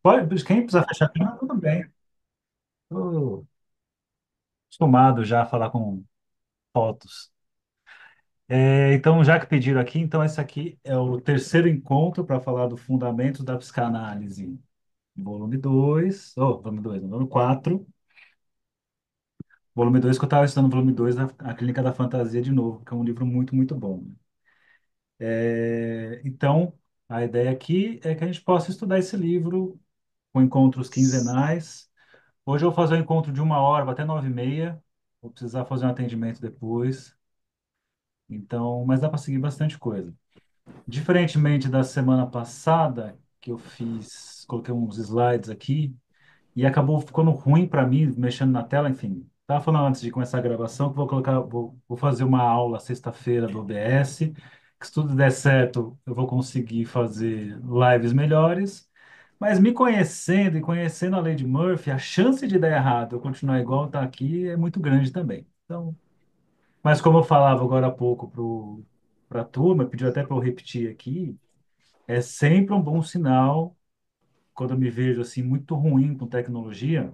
Pode, quem precisa fechar a câmera, tudo bem. Estou acostumado já a falar com fotos. Então, já que pediram aqui, então esse aqui é o terceiro encontro para falar do Fundamentos da Psicanálise, volume 2, volume 2, volume 4. Volume 2 que eu estava estudando, volume 2 A Clínica da Fantasia de novo, que é um livro muito, muito bom. Então, a ideia aqui é que a gente possa estudar esse livro com encontros quinzenais. Hoje eu vou fazer um encontro de 1 hora, vai até 9h30. Vou precisar fazer um atendimento depois. Então, mas dá para seguir bastante coisa. Diferentemente da semana passada, que eu fiz, coloquei uns slides aqui, e acabou ficando ruim para mim, mexendo na tela, enfim. Estava falando antes de começar a gravação que vou fazer uma aula sexta-feira do OBS, que se tudo der certo, eu vou conseguir fazer lives melhores. Mas me conhecendo e conhecendo a lei de Murphy, a chance de dar errado, eu continuar igual está aqui, é muito grande também. Então, mas como eu falava agora há pouco para a turma, pediu até para eu repetir aqui, é sempre um bom sinal quando eu me vejo assim muito ruim com tecnologia,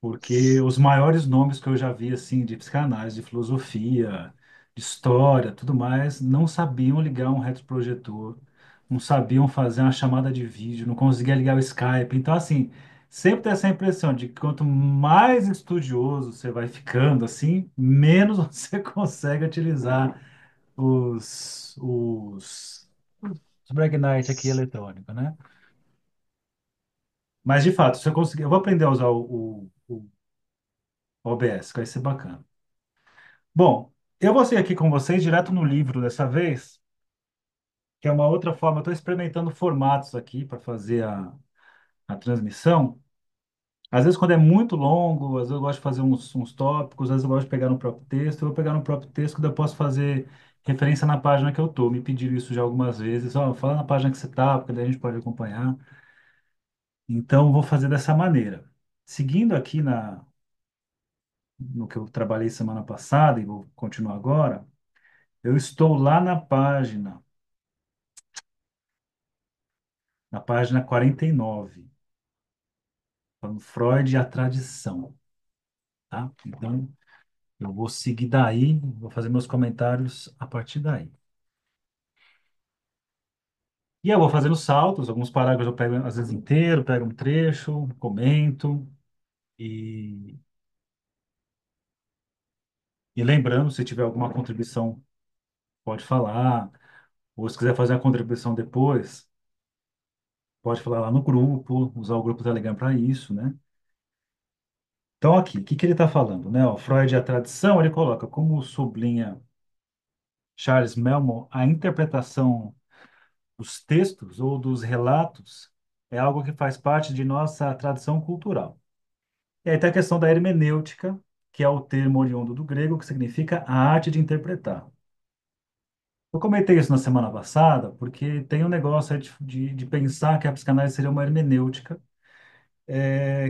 porque os maiores nomes que eu já vi assim de psicanálise, de filosofia, de história, tudo mais, não sabiam ligar um retroprojetor, não sabiam fazer uma chamada de vídeo, não conseguiam ligar o Skype. Então assim, sempre tem essa impressão de que quanto mais estudioso você vai ficando assim, menos você consegue utilizar os Bragnite aqui eletrônico, né? Mas de fato, se eu conseguir, eu vou aprender a usar o OBS, que vai ser bacana. Bom, eu vou seguir aqui com vocês direto no livro dessa vez, que é uma outra forma. Eu estou experimentando formatos aqui para fazer a transmissão. Às vezes, quando é muito longo, às vezes eu gosto de fazer uns tópicos, às vezes eu gosto de pegar no próprio texto. Eu vou pegar no próprio texto que daí eu posso fazer referência na página que eu estou. Me pediram isso já algumas vezes. Ó, fala na página que você está, porque daí a gente pode acompanhar. Então, eu vou fazer dessa maneira. Seguindo aqui no que eu trabalhei semana passada e vou continuar agora, eu estou lá na página 49, falando Freud e a tradição, tá? Então, eu vou seguir daí, vou fazer meus comentários a partir daí. E eu vou fazendo saltos, alguns parágrafos eu pego às vezes inteiro, pego um trecho, comento, e, e lembrando, se tiver alguma contribuição, pode falar, ou se quiser fazer uma contribuição depois, pode falar lá no grupo, usar o grupo Telegram para isso, né? Então, aqui, o que que ele está falando, né? Ó, Freud e a tradição, ele coloca como sublinha Charles Melmore, a interpretação dos textos ou dos relatos é algo que faz parte de nossa tradição cultural. E aí tem a questão da hermenêutica, que é o termo oriundo do grego, que significa a arte de interpretar. Eu comentei isso na semana passada, porque tem um negócio aí de pensar que a psicanálise seria uma hermenêutica,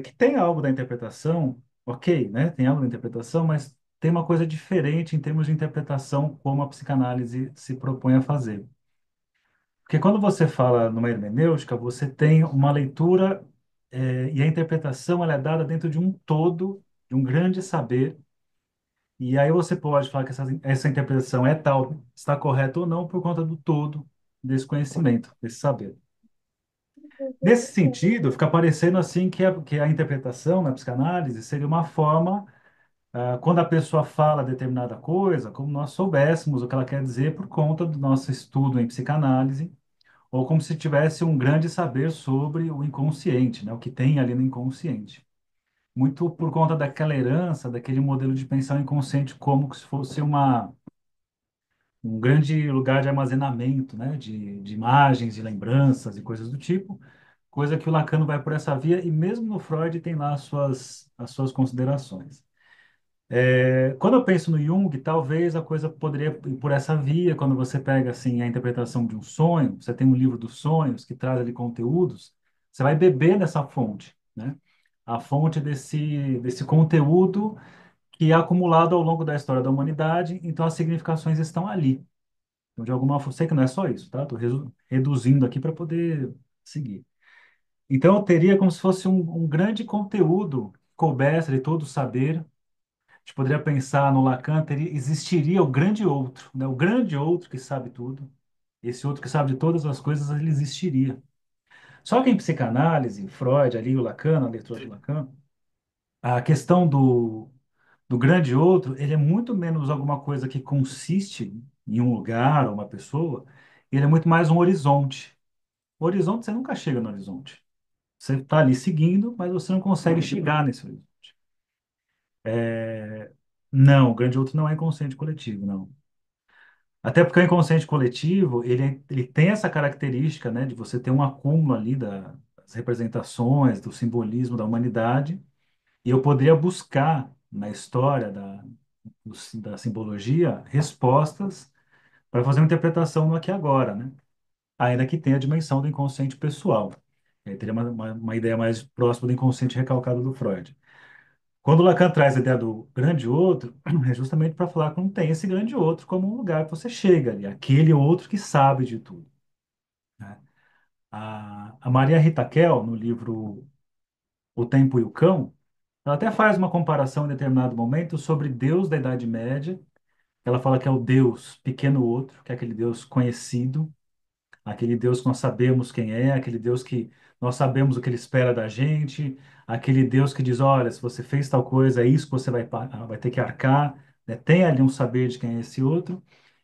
que tem algo da interpretação, ok, né? Tem algo da interpretação, mas tem uma coisa diferente em termos de interpretação, como a psicanálise se propõe a fazer. Porque quando você fala numa hermenêutica, você tem uma leitura, e a interpretação ela é dada dentro de um todo, de um grande saber, e aí você pode falar que essa interpretação é tal, está correta ou não, por conta do todo desse conhecimento, desse saber. Nesse sentido, fica parecendo assim que a interpretação na psicanálise seria uma forma, quando a pessoa fala determinada coisa, como nós soubéssemos o que ela quer dizer por conta do nosso estudo em psicanálise, ou como se tivesse um grande saber sobre o inconsciente, né? O que tem ali no inconsciente. Muito por conta daquela herança, daquele modelo de pensar o inconsciente como se fosse um grande lugar de armazenamento, né? De imagens, de lembranças e coisas do tipo, coisa que o Lacan vai por essa via, e mesmo no Freud tem lá as suas considerações. Quando eu penso no Jung, talvez a coisa poderia ir por essa via, quando você pega assim a interpretação de um sonho, você tem um livro dos sonhos que traz ali conteúdos, você vai beber dessa fonte, né? A fonte desse conteúdo que é acumulado ao longo da história da humanidade, então as significações estão ali. Então, de alguma forma, sei que não é só isso, tá? Estou reduzindo aqui para poder seguir. Então, eu teria como se fosse um grande conteúdo que coubesse de todo o saber. A gente poderia pensar no Lacan, existiria o grande outro, né? O grande outro que sabe tudo. Esse outro que sabe de todas as coisas, ele existiria. Só que em psicanálise, Freud, ali, o Lacan, a leitura do Lacan, a questão do grande outro, ele é muito menos alguma coisa que consiste em um lugar ou uma pessoa, ele é muito mais um horizonte. O horizonte, você nunca chega no horizonte. Você está ali seguindo, mas você não consegue chegar nesse horizonte. Não, o grande outro não é inconsciente coletivo, não. Até porque o inconsciente coletivo, ele tem essa característica, né, de você ter um acúmulo ali das representações, do simbolismo da humanidade, e eu poderia buscar na história da simbologia respostas para fazer uma interpretação no aqui e agora, né? Ainda que tenha a dimensão do inconsciente pessoal. Aí teria uma ideia mais próxima do inconsciente recalcado do Freud. Quando o Lacan traz a ideia do grande outro, é justamente para falar que não tem esse grande outro como um lugar que você chega ali, aquele outro que sabe de tudo, né? A Maria Rita Kell, no livro O Tempo e o Cão, ela até faz uma comparação em determinado momento sobre Deus da Idade Média. Ela fala que é o Deus pequeno outro, que é aquele Deus conhecido, aquele Deus que nós sabemos quem é, aquele Deus que nós sabemos o que ele espera da gente, aquele Deus que diz, olha, se você fez tal coisa, é isso que você vai ter que arcar, né? Tem ali um saber de quem é esse outro.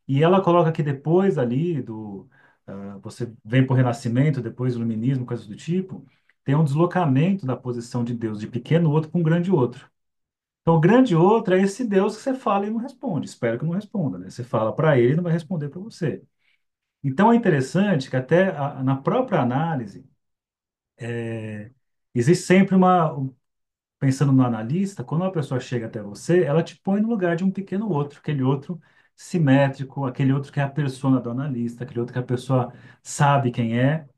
E ela coloca que depois ali você vem para o Renascimento, depois o Iluminismo, coisas do tipo, tem um deslocamento da posição de Deus de pequeno outro para um grande outro. Então, o grande outro é esse Deus que você fala e não responde. Espero que não responda, né? Você fala para ele e não vai responder para você. Então é interessante que até na própria análise existe sempre pensando no analista, quando uma pessoa chega até você, ela te põe no lugar de um pequeno outro, aquele outro simétrico, aquele outro que é a persona do analista, aquele outro que a pessoa sabe quem é.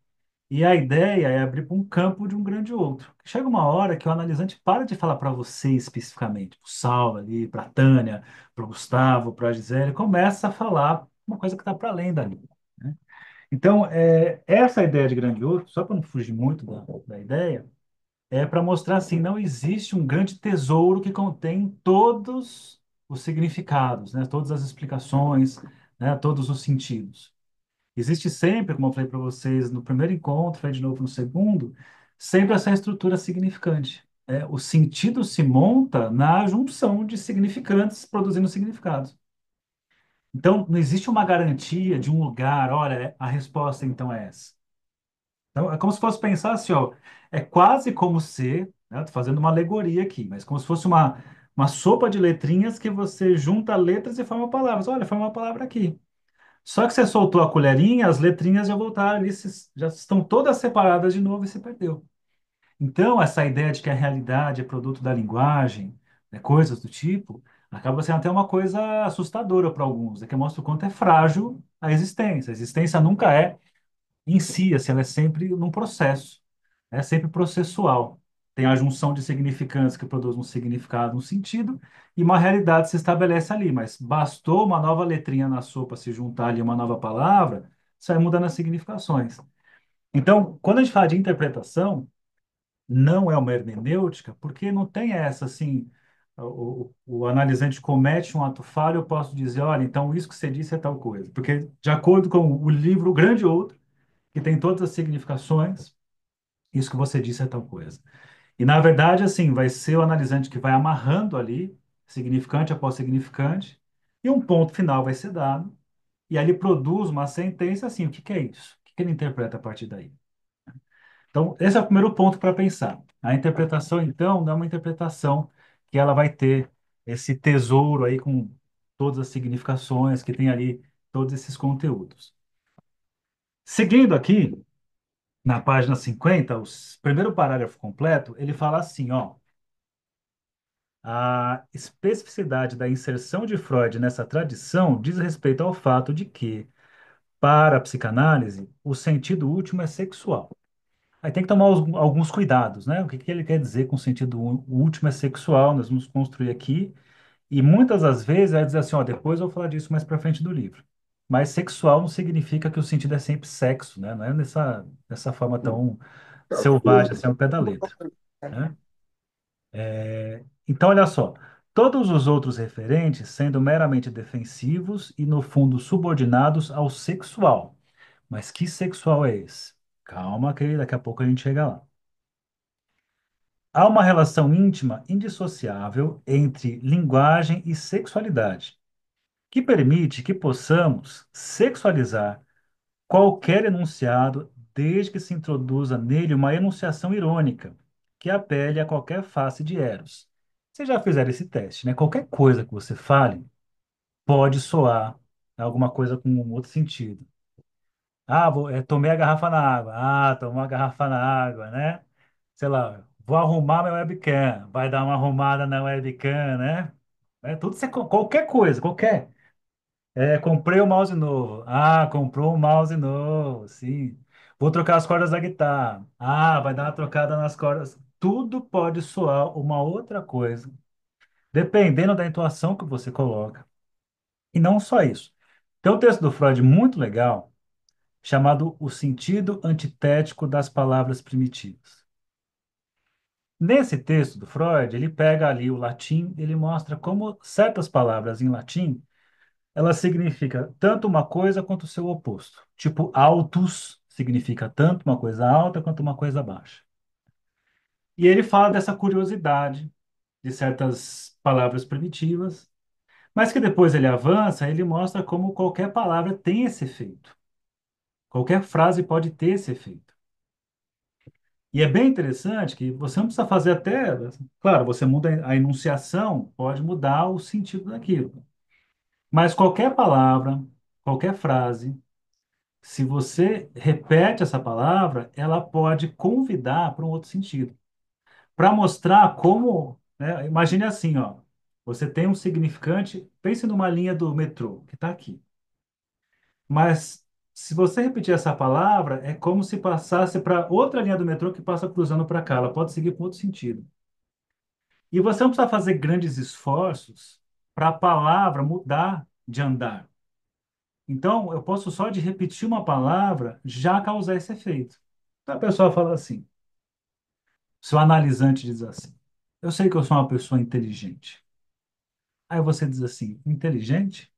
E a ideia é abrir para um campo de um grande outro. Chega uma hora que o analisante para de falar para você especificamente, para o Saulo ali, para a Tânia, para o Gustavo, para a Gisele, começa a falar uma coisa que está para além dali, né? Então, essa ideia de grande outro, só para não fugir muito da ideia, é para mostrar assim, não existe um grande tesouro que contém todos os significados, né? Todas as explicações, né? Todos os sentidos. Existe sempre, como eu falei para vocês no primeiro encontro, falei de novo no segundo, sempre essa estrutura significante. O sentido se monta na junção de significantes produzindo significados. Então, não existe uma garantia de um lugar, olha, a resposta então é essa. Então, é como se fosse pensar assim, ó, é quase como se, né, tô fazendo uma alegoria aqui, mas como se fosse uma sopa de letrinhas que você junta letras e forma palavras. Olha, forma uma palavra aqui. Só que você soltou a colherinha, as letrinhas já voltaram ali, já estão todas separadas de novo e se perdeu. Então, essa ideia de que a realidade é produto da linguagem, né, coisas do tipo, acaba sendo até uma coisa assustadora para alguns, é que mostra o quanto é frágil a existência. A existência nunca é em si, assim, ela é sempre num processo, é sempre processual. Tem a junção de significantes que produz um significado, um sentido, e uma realidade se estabelece ali, mas bastou uma nova letrinha na sopa se juntar ali uma nova palavra, isso vai mudando as significações. Então, quando a gente fala de interpretação, não é uma hermenêutica, porque não tem essa assim, o analisante comete um ato falho, eu posso dizer, olha, então isso que você disse é tal coisa, porque de acordo com o livro O Grande Outro, que tem todas as significações, isso que você disse é tal coisa. E na verdade, assim, vai ser o analisante que vai amarrando ali, significante após significante, e um ponto final vai ser dado, e aí ele produz uma sentença assim, o que que é isso? O que que ele interpreta a partir daí? Então, esse é o primeiro ponto para pensar. A interpretação, então, não é uma interpretação que ela vai ter esse tesouro aí com todas as significações, que tem ali todos esses conteúdos. Seguindo aqui, na página 50, o primeiro parágrafo completo, ele fala assim, ó, a especificidade da inserção de Freud nessa tradição diz respeito ao fato de que, para a psicanálise, o sentido último é sexual. Aí tem que tomar alguns cuidados, né? O que que ele quer dizer com o sentido último é sexual? Nós vamos construir aqui. E muitas das vezes vai dizer assim, ó, depois eu vou falar disso mais para frente do livro. Mas sexual não significa que o sentido é sempre sexo, né? Não é nessa forma tão selvagem, assim, ao pé da letra, né? Então, olha só, todos os outros referentes sendo meramente defensivos e, no fundo, subordinados ao sexual. Mas que sexual é esse? Calma, que daqui a pouco a gente chega lá. Há uma relação íntima, indissociável entre linguagem e sexualidade, que permite que possamos sexualizar qualquer enunciado desde que se introduza nele uma enunciação irônica, que apele a qualquer face de Eros. Vocês já fizeram esse teste, né? Qualquer coisa que você fale pode soar alguma coisa com um outro sentido. Ah, tomei a garrafa na água. Ah, tomou a garrafa na água, né? Sei lá, vou arrumar meu webcam. Vai dar uma arrumada na webcam, né? Tudo qualquer coisa, qualquer. Comprei um mouse novo. Ah, comprou um mouse novo, sim. Vou trocar as cordas da guitarra. Ah, vai dar uma trocada nas cordas. Tudo pode soar uma outra coisa, dependendo da entoação que você coloca. E não só isso. Tem um texto do Freud muito legal, chamado O Sentido Antitético das Palavras Primitivas. Nesse texto do Freud, ele pega ali o latim, ele mostra como certas palavras em latim ela significa tanto uma coisa quanto o seu oposto. Tipo, altus significa tanto uma coisa alta quanto uma coisa baixa. E ele fala dessa curiosidade de certas palavras primitivas, mas que depois ele avança, ele mostra como qualquer palavra tem esse efeito. Qualquer frase pode ter esse efeito. E é bem interessante que você não precisa fazer até, claro, você muda a enunciação, pode mudar o sentido daquilo. Mas qualquer palavra, qualquer frase, se você repete essa palavra, ela pode convidar para um outro sentido. Para mostrar como, né, imagine assim, ó, você tem um significante, pense numa linha do metrô que está aqui. Mas se você repetir essa palavra, é como se passasse para outra linha do metrô que passa cruzando para cá. Ela pode seguir com outro sentido. E você não precisa fazer grandes esforços para a palavra mudar de andar. Então, eu posso só de repetir uma palavra já causar esse efeito. Então, a pessoa fala assim, seu analisante diz assim, eu sei que eu sou uma pessoa inteligente. Aí você diz assim, inteligente?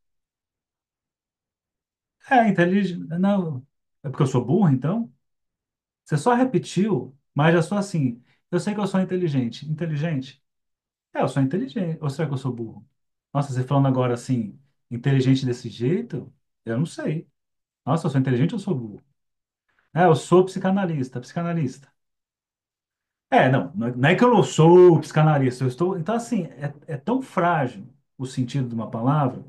É, inteligente. Não, é porque eu sou burro, então? Você só repetiu, mas já sou assim, eu sei que eu sou inteligente. Inteligente? É, eu sou inteligente. Ou será que eu sou burro? Nossa, você falando agora assim, inteligente desse jeito? Eu não sei. Nossa, eu sou inteligente ou sou burro? É, eu sou psicanalista, psicanalista. Não é que eu não sou psicanalista, eu estou. Então, assim, é tão frágil o sentido de uma palavra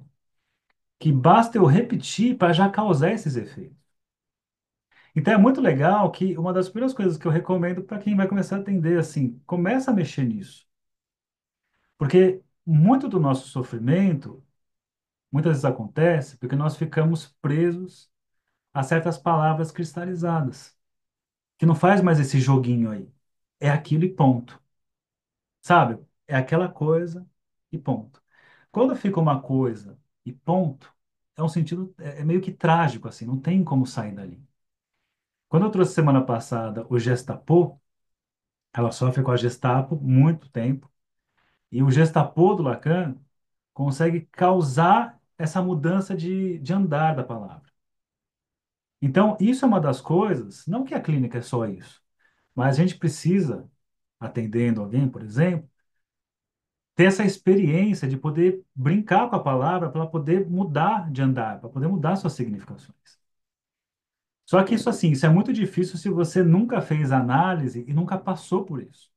que basta eu repetir para já causar esses efeitos. Então, é muito legal que uma das primeiras coisas que eu recomendo para quem vai começar a atender, assim, começa a mexer nisso. Porque muito do nosso sofrimento, muitas vezes acontece porque nós ficamos presos a certas palavras cristalizadas, que não faz mais esse joguinho aí. É aquilo e ponto. Sabe? É aquela coisa e ponto. Quando fica uma coisa e ponto, é um sentido, é meio que trágico, assim, não tem como sair dali. Quando eu trouxe semana passada o Gestapo, ela sofre com a Gestapo muito tempo, e o Gestapo do Lacan consegue causar essa mudança de andar da palavra. Então, isso é uma das coisas, não que a clínica é só isso, mas a gente precisa, atendendo alguém, por exemplo, ter essa experiência de poder brincar com a palavra para ela poder mudar de andar, para poder mudar suas significações. Só que isso assim, isso é muito difícil se você nunca fez análise e nunca passou por isso.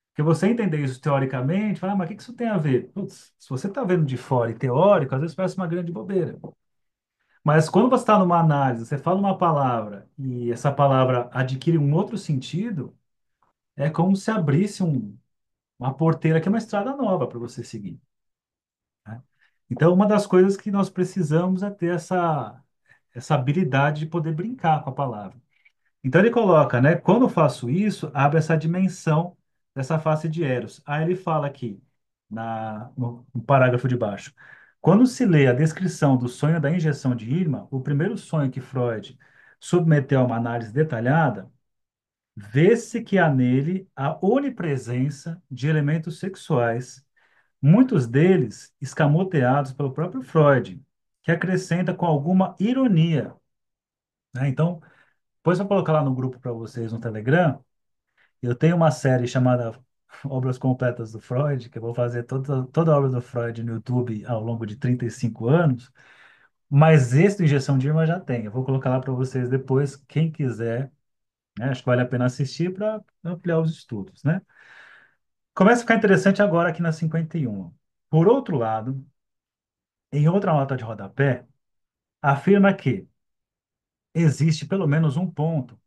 Porque você entender isso teoricamente, fala, mas o que que isso tem a ver? Putz, se você está vendo de fora e teórico, às vezes parece uma grande bobeira. Mas quando você está numa análise, você fala uma palavra e essa palavra adquire um outro sentido, é como se abrisse uma porteira que é uma estrada nova para você seguir, né? Então, uma das coisas que nós precisamos é ter essa habilidade de poder brincar com a palavra. Então, ele coloca, né? Quando eu faço isso, abre essa dimensão dessa face de Eros. Aí ele fala aqui, no parágrafo de baixo. Quando se lê a descrição do sonho da injeção de Irma, o primeiro sonho que Freud submeteu a uma análise detalhada, vê-se que há nele a onipresença de elementos sexuais, muitos deles escamoteados pelo próprio Freud, que acrescenta com alguma ironia, né? Então, depois eu vou colocar lá no grupo para vocês no Telegram. Eu tenho uma série chamada Obras Completas do Freud, que eu vou fazer toda a obra do Freud no YouTube ao longo de 35 anos, mas esse do Injeção de Irma já tem. Eu vou colocar lá para vocês depois, quem quiser, né? Acho que vale a pena assistir para ampliar os estudos, né? Começa a ficar interessante agora aqui na 51. Por outro lado, em outra nota de rodapé, afirma que existe pelo menos um ponto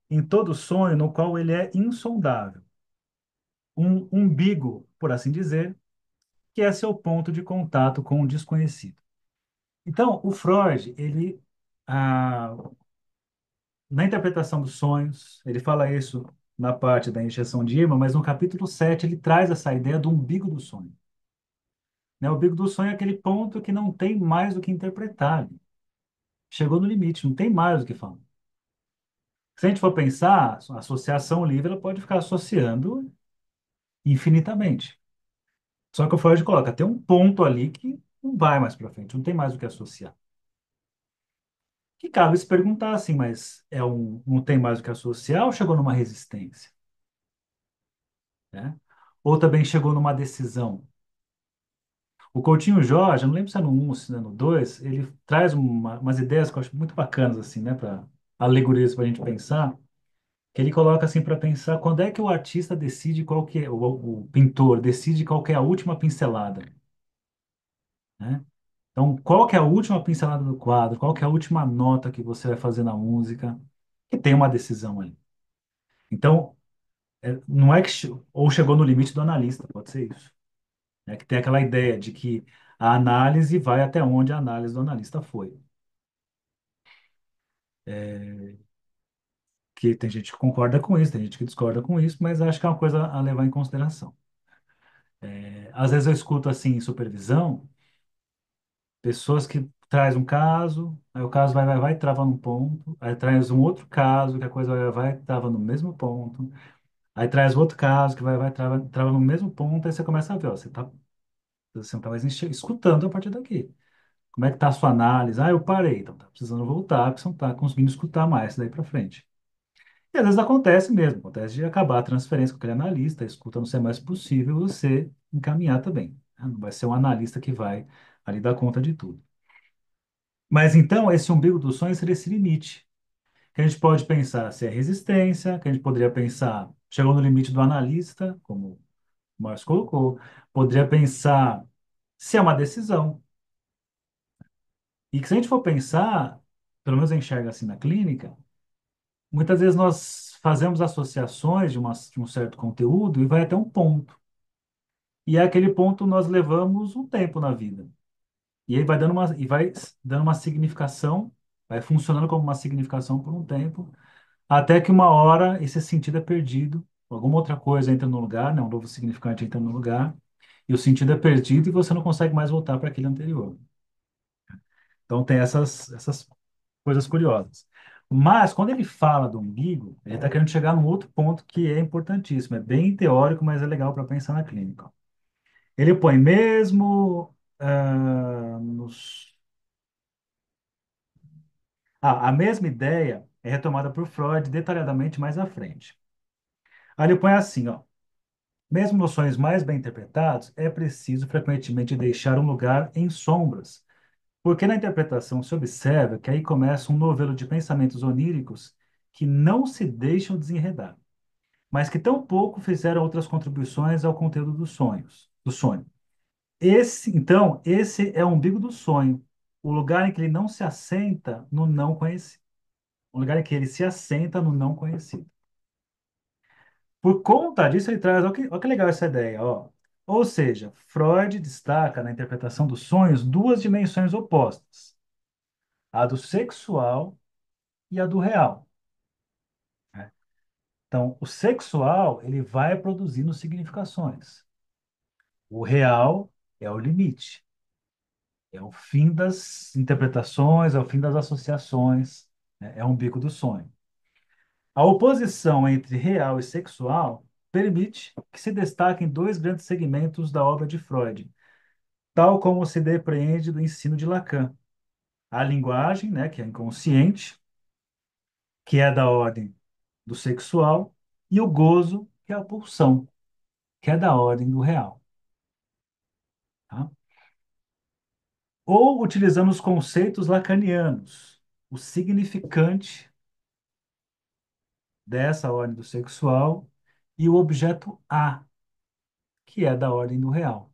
em todo sonho no qual ele é insondável, um umbigo, por assim dizer, que é seu ponto de contato com o desconhecido. Então, o Freud, ele, ah, na interpretação dos sonhos, ele fala isso na parte da injeção de ímã, mas no capítulo 7 ele traz essa ideia do umbigo do sonho. Né? O umbigo do sonho é aquele ponto que não tem mais o que interpretar ali. Chegou no limite, não tem mais o que falar. Se a gente for pensar, a associação livre ela pode ficar associando infinitamente. Só que o Freud coloca, tem um ponto ali que não vai mais para frente, não tem mais o que associar. Que cabe se perguntar assim, mas não tem mais o que associar ou chegou numa resistência, né? Ou também chegou numa decisão. O Coutinho Jorge, eu não lembro se é no 1 ou se é no 2, ele traz umas ideias que eu acho muito bacanas, assim, né, para alegorias para a gente pensar, que ele coloca assim para pensar quando é que o artista decide qual que é, o pintor decide qual que é a última pincelada, né? Então, qual que é a última pincelada do quadro, qual que é a última nota que você vai fazer na música, que tem uma decisão ali. Então, não é que ou chegou no limite do analista, pode ser isso. É que tem aquela ideia de que a análise vai até onde a análise do analista foi. Que tem gente que concorda com isso, tem gente que discorda com isso, mas acho que é uma coisa a levar em consideração. Às vezes eu escuto assim em supervisão, pessoas que traz um caso, aí o caso vai, trava num ponto, aí traz um outro caso, que a coisa vai, trava no mesmo ponto, aí traz outro caso que vai, trava no mesmo ponto, aí você começa a ver, ó, você não tá mais escutando a partir daqui. Como é que tá a sua análise? Ah, eu parei, então tá precisando voltar, porque você não tá conseguindo escutar mais daí para frente. E às vezes acontece mesmo, acontece de acabar a transferência com aquele analista, a escuta não ser mais possível, você encaminhar também, né? Não vai ser um analista que vai ali dar conta de tudo. Mas então, esse umbigo do sonho seria esse limite, que a gente pode pensar se é resistência, que a gente poderia pensar, chegou no limite do analista, como o Márcio colocou, poderia pensar se é uma decisão. E que se a gente for pensar, pelo menos eu enxergo assim na clínica, muitas vezes nós fazemos associações de um certo conteúdo e vai até um ponto. E é aquele ponto nós levamos um tempo na vida. E aí vai dando uma significação, vai funcionando como uma significação por um tempo, até que uma hora esse sentido é perdido, alguma outra coisa entra no lugar, né, um novo significante entra no lugar, e o sentido é perdido e você não consegue mais voltar para aquele anterior. Então tem essas coisas curiosas. Mas, quando ele fala do umbigo, ele está querendo chegar num outro ponto que é importantíssimo. É bem teórico, mas é legal para pensar na clínica. Ele põe mesmo a mesma ideia é retomada por Freud detalhadamente mais à frente. Aí ele põe assim, ó. Mesmo nos sonhos mais bem interpretados, é preciso frequentemente deixar um lugar em sombras, porque na interpretação se observa que aí começa um novelo de pensamentos oníricos que não se deixam desenredar, mas que tão pouco fizeram outras contribuições ao conteúdo do sonho. Esse é o umbigo do sonho, o lugar em que ele não se assenta no não conhecido, o lugar em que ele se assenta no não conhecido. Por conta disso, ele traz, olha que legal essa ideia, ó. Ou seja, Freud destaca na interpretação dos sonhos duas dimensões opostas, a do sexual e a do real, né? Então, o sexual, ele vai produzindo significações. O real é o limite, é o fim das interpretações, é o fim das associações, né? É um bico do sonho. A oposição entre real e sexual permite que se destaquem dois grandes segmentos da obra de Freud, tal como se depreende do ensino de Lacan. A linguagem, né, que é inconsciente, que é da ordem do sexual, e o gozo, que é a pulsão, que é da ordem do real. Tá? Ou utilizando os conceitos lacanianos, o significante dessa ordem do sexual e o objeto A, que é da ordem do real.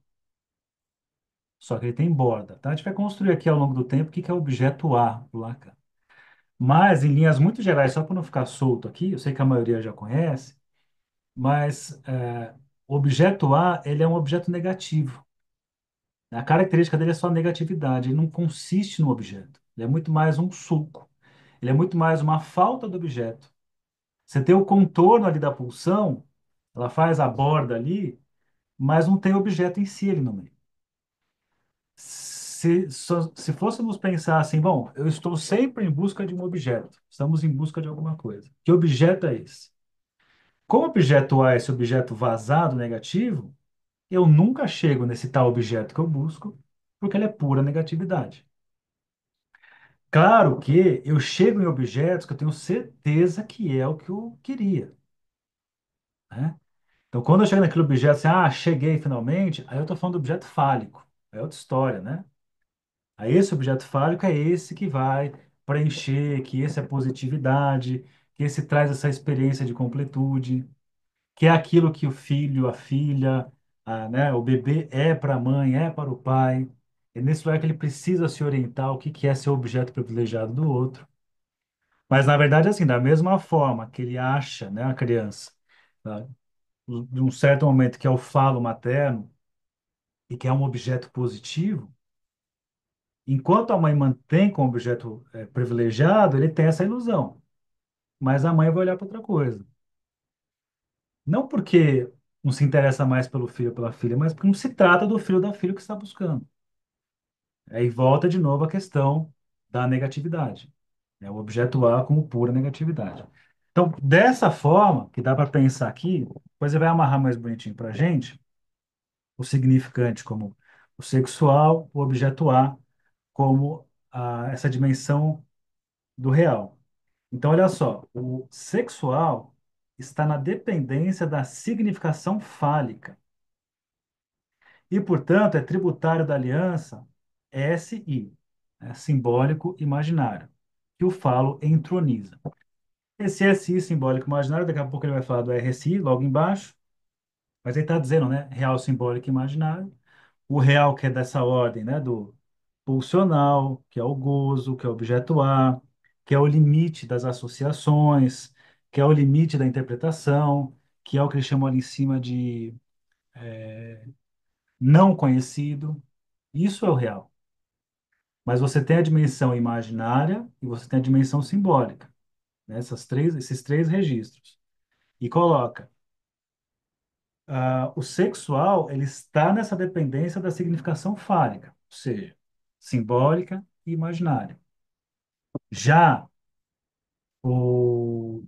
Só que ele tem borda, tá? A gente vai construir aqui ao longo do tempo o que que é o objeto A do Lacan. Mas, em linhas muito gerais, só para não ficar solto aqui, eu sei que a maioria já conhece, mas o objeto A, ele é um objeto negativo. A característica dele é só a negatividade, ele não consiste no objeto. Ele é muito mais um sulco. Ele é muito mais uma falta do objeto. Você tem o contorno ali da pulsão, ela faz a borda ali, mas não tem objeto em si ali no meio. Se fôssemos pensar assim, bom, eu estou sempre em busca de um objeto, estamos em busca de alguma coisa. Que objeto é esse? Como objeto A é esse objeto vazado, negativo, eu nunca chego nesse tal objeto que eu busco, porque ele é pura negatividade. Claro que eu chego em objetos que eu tenho certeza que é o que eu queria, né? Então, quando eu chego naquele objeto, assim, cheguei finalmente, aí eu estou falando do objeto fálico. É outra história, né? Aí esse objeto fálico é esse que vai preencher, que esse é positividade, que esse traz essa experiência de completude, que é aquilo que o filho, a filha, né, o bebê é para a mãe, é para o pai. É nesse lugar que ele precisa se orientar o que que é ser o objeto privilegiado do outro. Mas, na verdade, assim, da mesma forma que ele acha, né, a criança, tá, de um certo momento que é o falo materno e que é um objeto positivo, enquanto a mãe mantém como objeto privilegiado, ele tem essa ilusão. Mas a mãe vai olhar para outra coisa. Não porque não se interessa mais pelo filho ou pela filha, mas porque não se trata do filho ou da filha que está buscando. Aí volta de novo a questão da negatividade. É o objeto A como pura negatividade. Então, dessa forma, que dá para pensar aqui, depois ele vai amarrar mais bonitinho para a gente, o significante como o sexual, o objeto A como essa dimensão do real. Então, olha só, o sexual está na dependência da significação fálica e, portanto, é tributário da aliança SI, né, simbólico imaginário, que o falo entroniza. Esse SI simbólico imaginário, daqui a pouco ele vai falar do RSI, logo embaixo, mas ele está dizendo, né, real simbólico imaginário, o real que é dessa ordem, né, do pulsional, que é o gozo, que é o objeto A, que é o limite das associações, que é o limite da interpretação, que é o que ele chamou ali em cima de não conhecido. Isso é o real. Mas você tem a dimensão imaginária e você tem a dimensão simbólica, né? Esses três registros. E coloca, o sexual, ele está nessa dependência da significação fálica, ou seja, simbólica e imaginária. Já o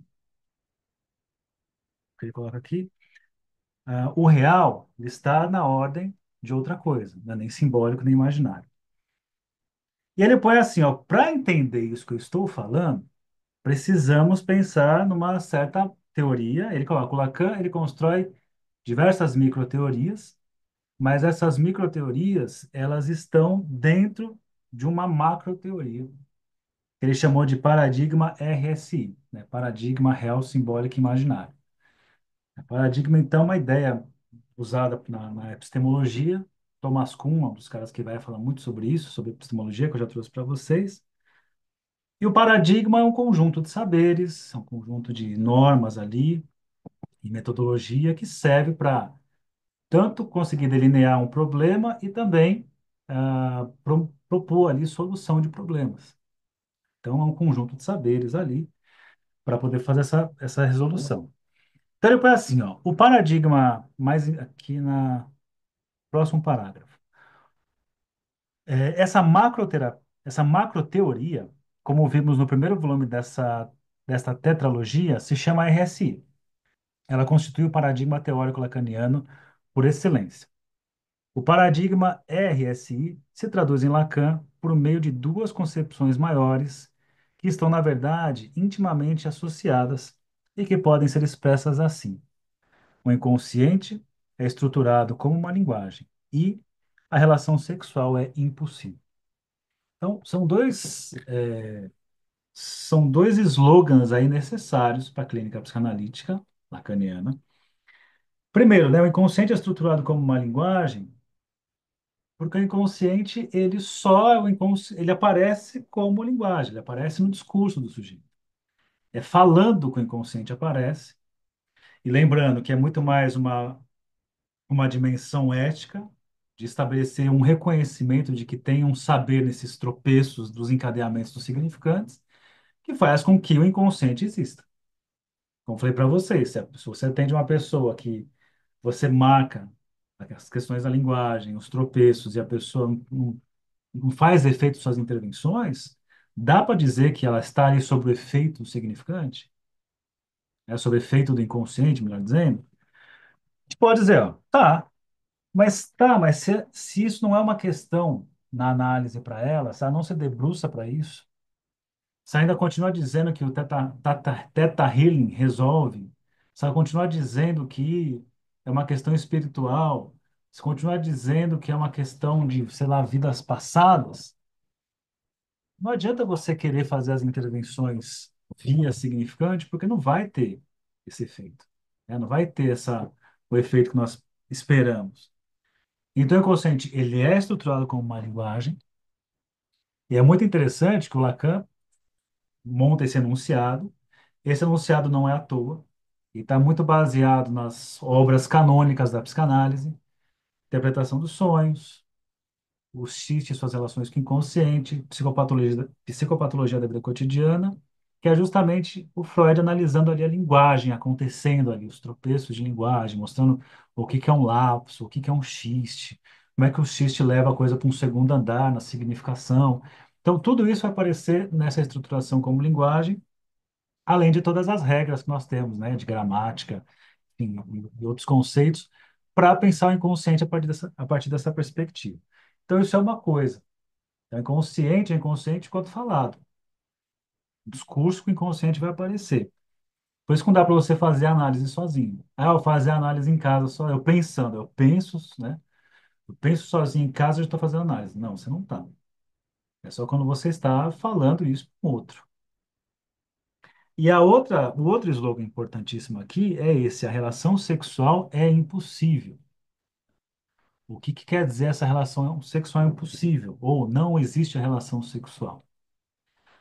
que ele coloca aqui, o real ele está na ordem de outra coisa, não é nem simbólico nem imaginário. E ele põe assim, ó, para entender isso que eu estou falando, precisamos pensar numa certa teoria. Ele coloca, o Lacan, ele constrói diversas microteorias, mas essas microteorias, elas estão dentro de uma macroteoria, que ele chamou de paradigma RSI, né? Paradigma Real Simbólico Imaginário. Paradigma, então, é uma ideia usada na epistemologia. Thomas Kuhn, um dos caras que vai falar muito sobre isso, sobre epistemologia, que eu já trouxe para vocês. E o paradigma é um conjunto de saberes, é um conjunto de normas ali e metodologia que serve para tanto conseguir delinear um problema e também propor ali solução de problemas. Então, é um conjunto de saberes ali para poder fazer essa resolução. Então, ele põe assim, ó, o paradigma, mais aqui na próximo parágrafo. Essa macroteoria, como vimos no primeiro volume dessa desta tetralogia se chama RSI. Ela constitui o paradigma teórico lacaniano por excelência. O paradigma RSI se traduz em Lacan por meio de duas concepções maiores que estão, na verdade, intimamente associadas e que podem ser expressas assim. O inconsciente é estruturado como uma linguagem e a relação sexual é impossível. Então, são dois slogans aí necessários para a clínica psicanalítica lacaniana. Primeiro, né, o inconsciente é estruturado como uma linguagem, porque o inconsciente, ele só é ele aparece como linguagem, ele aparece no discurso do sujeito. É falando que o inconsciente aparece, e lembrando que é muito mais uma dimensão ética, de estabelecer um reconhecimento de que tem um saber nesses tropeços dos encadeamentos dos significantes, que faz com que o inconsciente exista. Como eu falei para vocês, se você atende uma pessoa que você marca as questões da linguagem, os tropeços, e a pessoa não faz efeito suas intervenções, dá para dizer que ela está ali sob o efeito significante? É sob o efeito do inconsciente, melhor dizendo? A gente pode dizer, ó, mas se isso não é uma questão na análise para ela, se ela não se debruça para isso, se ainda continua dizendo que o Teta Healing resolve, se ela continuar dizendo que é uma questão espiritual, se continuar dizendo que é uma questão de, sei lá, vidas passadas, não adianta você querer fazer as intervenções via significante, porque não vai ter esse efeito, né? Não vai ter o efeito que nós esperamos. Então, o inconsciente, ele é estruturado como uma linguagem, e é muito interessante que o Lacan monta esse enunciado. Esse enunciado não é à toa, e está muito baseado nas obras canônicas da psicanálise, interpretação dos sonhos, o xiste e suas relações com o inconsciente, psicopatologia da vida cotidiana, que é justamente o Freud analisando ali a linguagem, acontecendo ali, os tropeços de linguagem, mostrando o que que é um lapso, o que que é um xiste, como é que o xiste leva a coisa para um segundo andar na significação. Então, tudo isso vai aparecer nessa estruturação como linguagem, além de todas as regras que nós temos, né, de gramática, enfim, e outros conceitos, para pensar o inconsciente a partir dessa perspectiva. Então, isso é uma coisa. É inconsciente quanto falado. O discurso que o inconsciente vai aparecer. Por isso que não dá para você fazer a análise sozinho. Ah, eu fazer a análise em casa só, eu pensando, eu penso, né? Eu penso sozinho em casa e já estou fazendo análise. Não, você não está. É só quando você está falando isso com o outro. E o outro slogan importantíssimo aqui é esse: a relação sexual é impossível. O que que quer dizer essa relação sexual impossível? Ou não existe a relação sexual?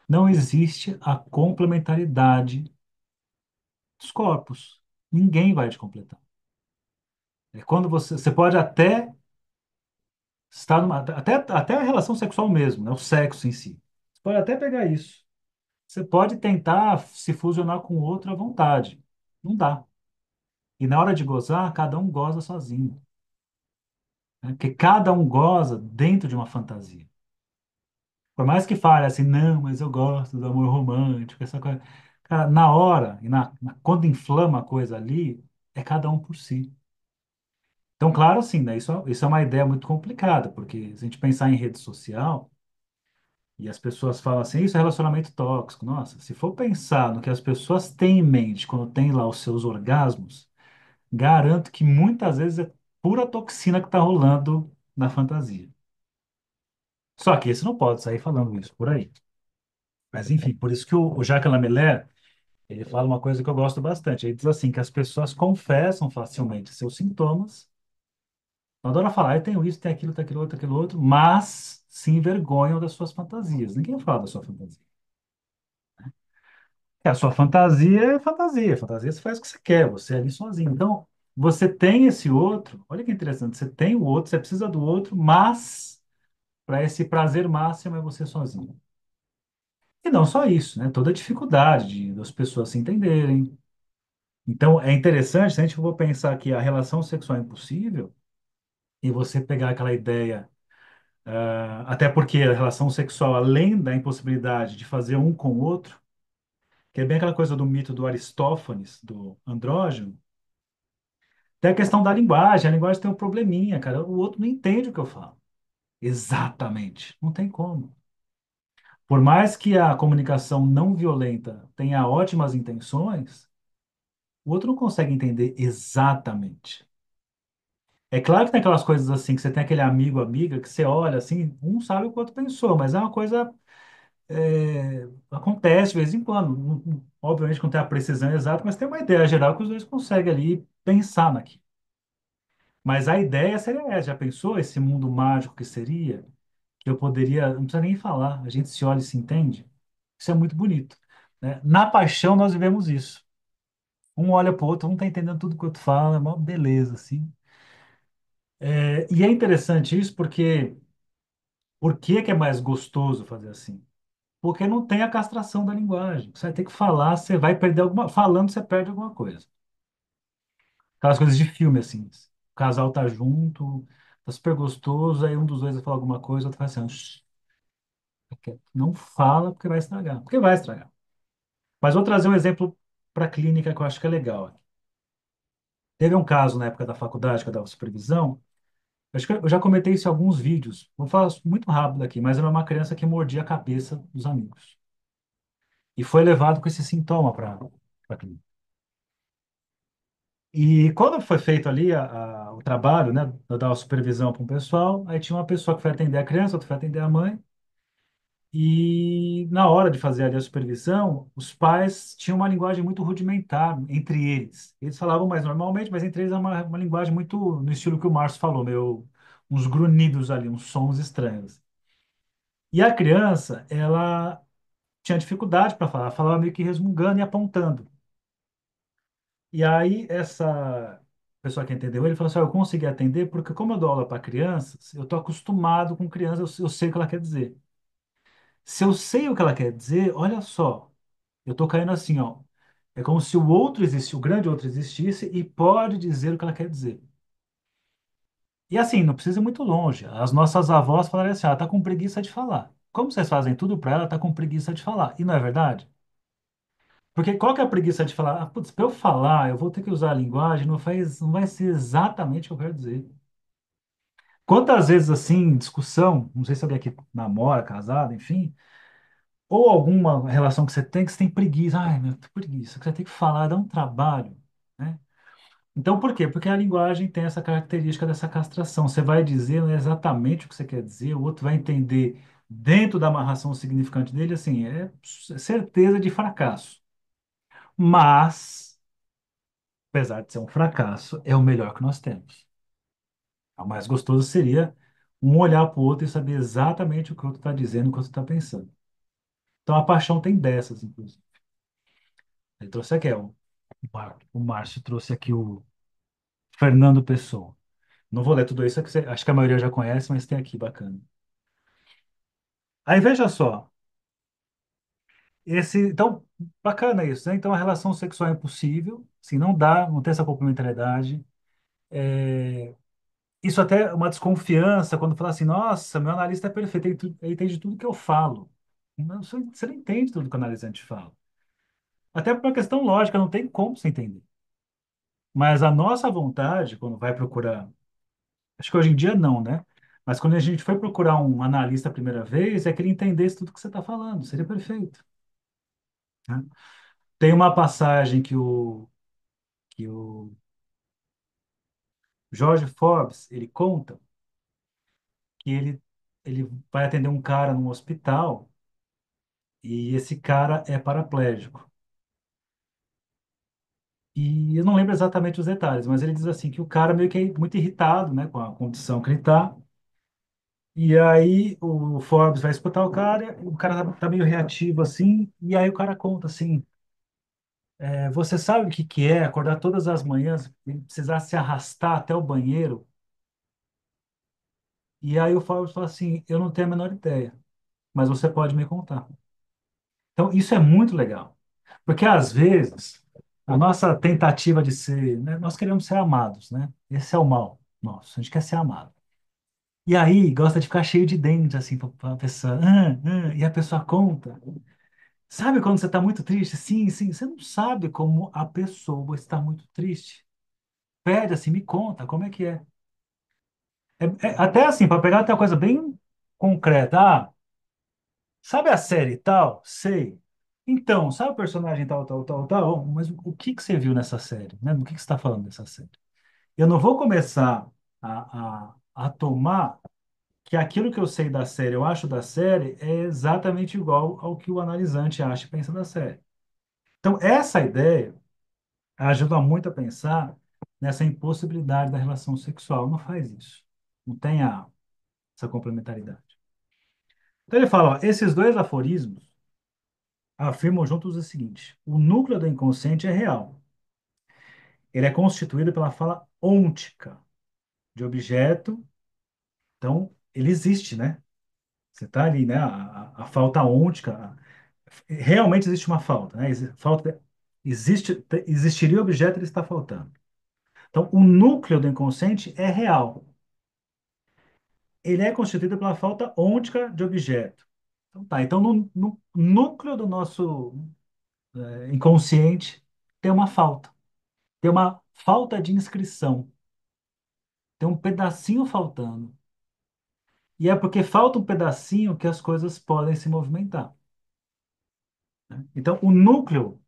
Não existe a complementaridade dos corpos. Ninguém vai te completar. É quando você pode até estar até a relação sexual mesmo, né? O sexo em si. Você pode até pegar isso. Você pode tentar se fusionar com o outro à vontade. Não dá. E na hora de gozar, cada um goza sozinho, né? Porque cada um goza dentro de uma fantasia. Por mais que fale assim, não, mas eu gosto do amor romântico, essa coisa. Cara, na hora, quando inflama a coisa ali, é cada um por si. Então, claro, assim, né, isso é uma ideia muito complicada, porque se a gente pensar em rede social, e as pessoas falam assim, isso é relacionamento tóxico. Nossa, se for pensar no que as pessoas têm em mente quando têm lá os seus orgasmos, garanto que muitas vezes é pura toxina que está rolando na fantasia. Só que esse não pode sair falando isso por aí. Mas, enfim, por isso que o Jacques Lameller, ele fala uma coisa que eu gosto bastante. Ele diz assim, que as pessoas confessam facilmente seus sintomas. Não adora falar, eu tenho isso, tenho aquilo outro, mas se envergonham das suas fantasias. Ninguém fala da sua fantasia. A sua fantasia é fantasia. Fantasia você faz o que você quer, você é ali sozinho. Então, você tem esse outro, olha que interessante, você tem o outro, você precisa do outro, mas para esse prazer máximo é você sozinho. E não só isso, né? Toda a dificuldade das pessoas se entenderem. Então, é interessante, se a gente for pensar que a relação sexual é impossível, e você pegar aquela ideia. Até porque a relação sexual, além da impossibilidade de fazer um com o outro, que é bem aquela coisa do mito do Aristófanes, do andrógeno. Tem a questão da linguagem. A linguagem tem um probleminha, cara. O outro não entende o que eu falo. Exatamente. Não tem como. Por mais que a comunicação não violenta tenha ótimas intenções, o outro não consegue entender exatamente. É claro que tem aquelas coisas assim, que você tem aquele amigo, amiga, que você olha assim, um sabe o quanto pensou, mas é uma coisa, acontece de vez em quando. Obviamente não tem a precisão exata, mas tem uma ideia geral que os dois conseguem ali pensar naquilo. Mas a ideia seria essa, já pensou esse mundo mágico que seria? Que eu poderia, não precisa nem falar, a gente se olha e se entende. Isso é muito bonito, né? Na paixão nós vivemos isso. Um olha para o outro, um está entendendo tudo que o outro fala, é uma beleza, assim. E é interessante isso porque por que que é mais gostoso fazer assim? Porque não tem a castração da linguagem. Você vai ter que falar, você vai perder alguma. Falando, você perde alguma coisa. Aquelas coisas de filme, assim. O casal tá junto, tá super gostoso, aí um dos dois vai falar alguma coisa, o outro fala assim, "Shh, fica quieto. Não fala porque vai estragar." Porque vai estragar. Mas vou trazer um exemplo para a clínica que eu acho que é legal. Teve um caso na época da faculdade, que eu dava supervisão. Acho que eu já comentei isso em alguns vídeos. Vou falar muito rápido aqui, mas era uma criança que mordia a cabeça dos amigos. E foi levado com esse sintoma para a clínica. E quando foi feito ali o trabalho, né, eu dava supervisão para um pessoal, aí tinha uma pessoa que foi atender a criança, outra foi atender a mãe, e na hora de fazer ali a supervisão, os pais tinham uma linguagem muito rudimentar entre eles. Eles falavam mais normalmente, mas entre eles é uma linguagem muito no estilo que o Márcio falou, meio uns grunhidos ali, uns sons estranhos. E a criança, ela tinha dificuldade para falar, falava meio que resmungando e apontando. E aí, essa pessoa que entendeu, ele falou assim: "Ó, eu consegui atender porque, como eu dou aula para crianças, eu estou acostumado com crianças, eu sei o que ela quer dizer. Se eu sei o que ela quer dizer, olha só, eu estou caindo assim, ó. É como se o outro existisse, o grande outro existisse e pode dizer o que ela quer dizer. E assim, não precisa ir muito longe. As nossas avós falaram assim: ela está com preguiça de falar. Como vocês fazem tudo para ela, está com preguiça de falar. E não é verdade? Porque qual que é a preguiça de falar? Ah, putz, para eu falar, eu vou ter que usar a linguagem, não vai ser exatamente o que eu quero dizer. Quantas vezes, assim, em discussão, não sei se alguém aqui namora, casado, enfim, ou alguma relação que você tem preguiça. Ai, meu, que preguiça, que você tem que falar, dá um trabalho, né? Então, por quê? Porque a linguagem tem essa característica dessa castração. Você vai dizer exatamente o que você quer dizer, o outro vai entender dentro da amarração significante dele, assim, é certeza de fracasso. Mas apesar de ser um fracasso, é o melhor que nós temos. O mais gostoso seria um olhar para o outro e saber exatamente o que o outro está dizendo, o que o outro está pensando. Então a paixão tem dessas, inclusive. Ele trouxe aqui, o Márcio trouxe aqui o Fernando Pessoa. Não vou ler tudo isso, acho que a maioria já conhece, mas tem aqui, bacana. Aí veja só, então, bacana isso, né? Então a relação sexual é impossível, assim, não dá, não tem essa complementariedade. Isso até é uma desconfiança quando fala assim, nossa, meu analista é perfeito, ele entende tudo que eu falo. Mas você não entende tudo que o analisante fala. Até por uma questão lógica, não tem como você entender. Mas a nossa vontade, quando vai procurar, acho que hoje em dia não, né? Mas quando a gente foi procurar um analista a primeira vez, é que ele entendesse tudo que você está falando, seria perfeito, né? Tem uma passagem que o Jorge Forbes, ele conta que ele vai atender um cara num hospital e esse cara é paraplégico. E eu não lembro exatamente os detalhes, mas ele diz assim que o cara meio que é muito irritado, né, com a condição que ele tá. E aí o Forbes vai escutar o cara tá meio reativo assim, e aí o cara conta assim, você sabe o que que é acordar todas as manhãs e precisar se arrastar até o banheiro? E aí o Forbes fala assim, eu não tenho a menor ideia, mas você pode me contar. Então isso é muito legal, porque às vezes a nossa tentativa de ser, né, nós queremos ser amados, né? Esse é o mal nosso, a gente quer ser amado. E aí gosta de ficar cheio de dente, assim, para a pessoa. E a pessoa conta. Sabe quando você está muito triste? Sim, sim, você não sabe como a pessoa está muito triste. Pede assim, me conta, como é que é? Até assim, para pegar até uma coisa bem concreta. Ah, sabe a série tal? Sei. Então, sabe o personagem tal, tal, tal, tal? Mas o que que você viu nessa série? Né? Do que você está falando dessa série? Eu não vou começar a tomar que aquilo que eu sei da série, eu acho da série, é exatamente igual ao que o analisante acha e pensa da série. Então, essa ideia ajuda muito a pensar nessa impossibilidade da relação sexual. Não faz isso. Não tem essa complementaridade. Então, ele fala, ó, esses dois aforismos afirmam juntos o seguinte: o núcleo do inconsciente é real. Ele é constituído pela fala ôntica de objeto. Então, ele existe, né? Você está ali, né? A falta ôntica. Realmente existe uma falta, né? Existiria objeto, ele está faltando. Então, o núcleo do inconsciente é real. Ele é constituído pela falta ôntica de objeto. Então, tá. Então, no núcleo do nosso inconsciente tem uma falta. Tem uma falta de inscrição. Tem um pedacinho faltando. E é porque falta um pedacinho que as coisas podem se movimentar, né? Então, o núcleo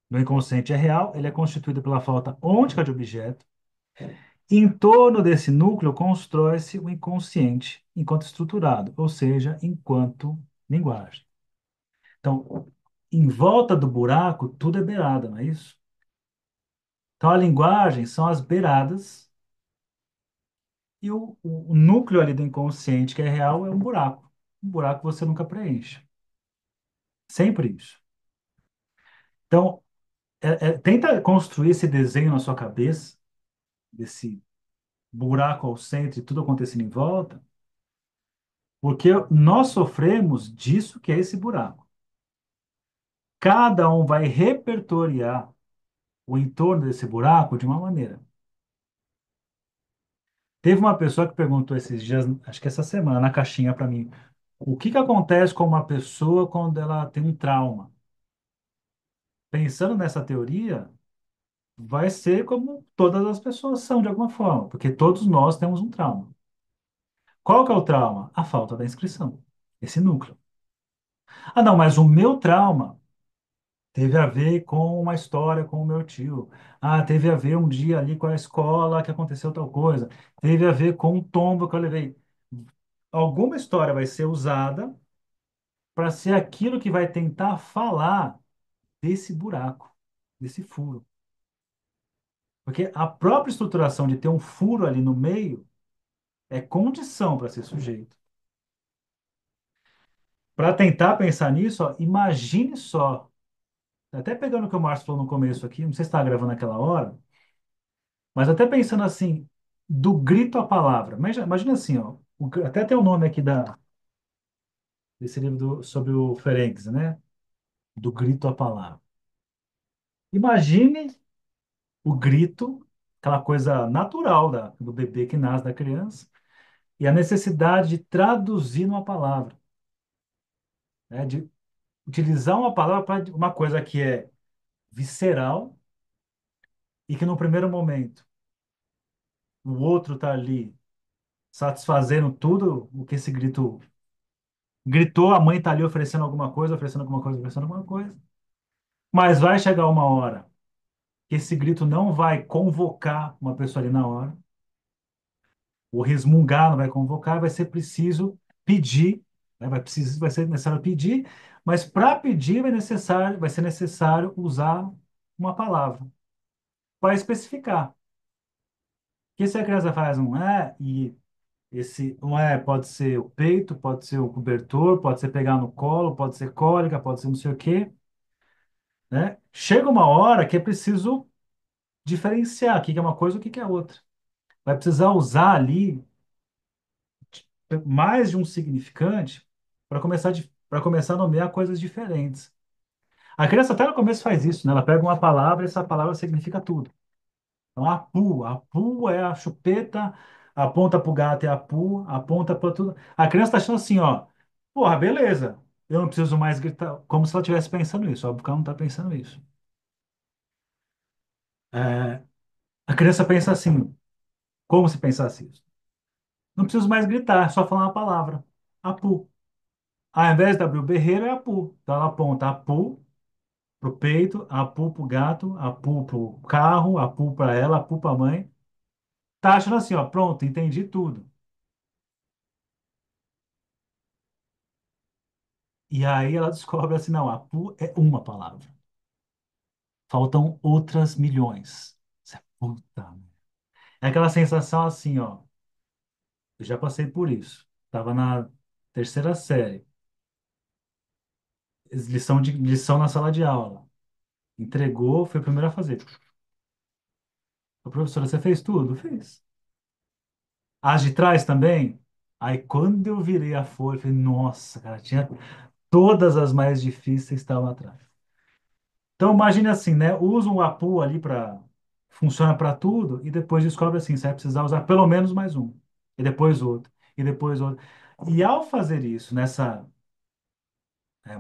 do inconsciente é real, ele é constituído pela falta ôntica de objeto. Em torno desse núcleo constrói-se o inconsciente enquanto estruturado, ou seja, enquanto linguagem. Então, em volta do buraco, tudo é beirada, não é isso? Então, a linguagem são as beiradas e o núcleo ali do inconsciente, que é real, é um buraco. Um buraco que você nunca preenche. Sempre isso. Então, tenta construir esse desenho na sua cabeça, desse buraco ao centro e tudo acontecendo em volta, porque nós sofremos disso que é esse buraco. Cada um vai repertoriar o entorno desse buraco de uma maneira. Teve uma pessoa que perguntou esses dias, acho que essa semana, na caixinha para mim, o que que acontece com uma pessoa quando ela tem um trauma? Pensando nessa teoria, vai ser como todas as pessoas são de alguma forma, porque todos nós temos um trauma. Qual que é o trauma? A falta da inscrição, esse núcleo. Ah, não, mas o meu trauma teve a ver com uma história com o meu tio. Ah, teve a ver um dia ali com a escola que aconteceu tal coisa. Teve a ver com um tombo que eu levei. Alguma história vai ser usada para ser aquilo que vai tentar falar desse buraco, desse furo. Porque a própria estruturação de ter um furo ali no meio é condição para ser sujeito. Para tentar pensar nisso, ó, imagine só, até pegando o que o Márcio falou no começo aqui, não sei se estava gravando naquela hora, mas até pensando assim, do grito à palavra. Mas imagina assim, ó, até tem o nome aqui desse livro sobre o Ferenc, né? Do grito à palavra. Imagine o grito, aquela coisa natural do bebê que nasce da criança, e a necessidade de traduzir numa palavra, né? De utilizar uma palavra para uma coisa que é visceral e que no primeiro momento o outro está ali satisfazendo tudo o que esse grito gritou, a mãe está ali oferecendo alguma coisa, oferecendo alguma coisa, oferecendo alguma coisa. Mas vai chegar uma hora que esse grito não vai convocar uma pessoa ali na hora, o resmungar não vai convocar, vai ser preciso pedir, né? Vai ser necessário pedir, mas para pedir vai ser necessário usar uma palavra para especificar. Porque se a criança faz um é, e esse um é pode ser o peito, pode ser o cobertor, pode ser pegar no colo, pode ser cólica, pode ser não sei o quê, né? Chega uma hora que é preciso diferenciar o que que é uma coisa e o que que é outra. Vai precisar usar ali mais de um significante para começar a nomear coisas diferentes. A criança até no começo faz isso, né? Ela pega uma palavra e essa palavra significa tudo. Então, apu é a chupeta, aponta para o gato é apu, aponta para tudo. A criança está achando assim, ó, porra, beleza. Eu não preciso mais gritar, como se ela estivesse pensando isso. Óbvio que ela não está pensando isso. É, a criança pensa assim, como se pensasse isso. Não preciso mais gritar, é só falar uma palavra. Apu. Ao invés de abrir o berreiro, é apu. Então ela aponta apu pro peito, apu pro gato, apu pro carro, apu para ela, apu pra mãe. Tá achando assim, ó, pronto, entendi tudo. E aí ela descobre assim, não, apu é uma palavra. Faltam outras milhões. Você é puta. É aquela sensação assim, ó. Eu já passei por isso. Tava na terceira série. Lição na sala de aula. Entregou, foi o primeiro a fazer. A professora, você fez tudo? Fez. As de trás também? Aí quando eu virei a folha, eu falei, nossa, cara, tinha todas as mais difíceis estavam atrás. Então imagine assim, né? Usa um APU ali para funciona para tudo e depois descobre assim, você vai precisar usar pelo menos mais um, e depois outro, e depois outro. E ao fazer isso, nessa é,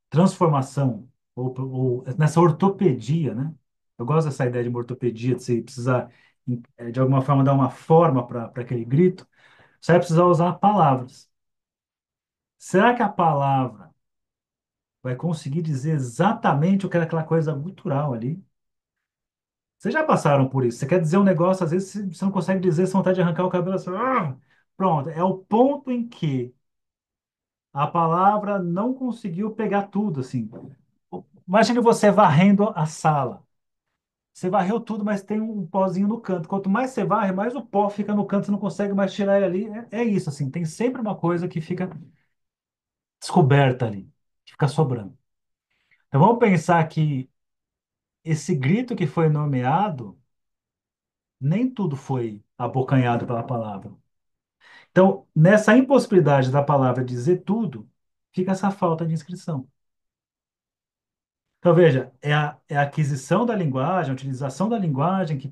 transformação ou nessa ortopedia, né? Eu gosto dessa ideia de uma ortopedia, de você precisar de alguma forma dar uma forma para aquele grito. Você vai precisar usar palavras. Será que a palavra vai conseguir dizer exatamente o que era aquela coisa gutural ali? Vocês já passaram por isso? Você quer dizer um negócio, às vezes você não consegue dizer, você tem vontade de arrancar o cabelo assim. "Ah!" Pronto, é o ponto em que a palavra não conseguiu pegar tudo, assim. Imagine você varrendo a sala. Você varreu tudo, mas tem um pozinho no canto. Quanto mais você varre, mais o pó fica no canto, você não consegue mais tirar ele ali. É isso, assim. Tem sempre uma coisa que fica descoberta ali, que fica sobrando. Então vamos pensar que esse grito que foi nomeado, nem tudo foi abocanhado pela palavra. Então, nessa impossibilidade da palavra dizer tudo, fica essa falta de inscrição. Então, veja, é a aquisição da linguagem, a utilização da linguagem que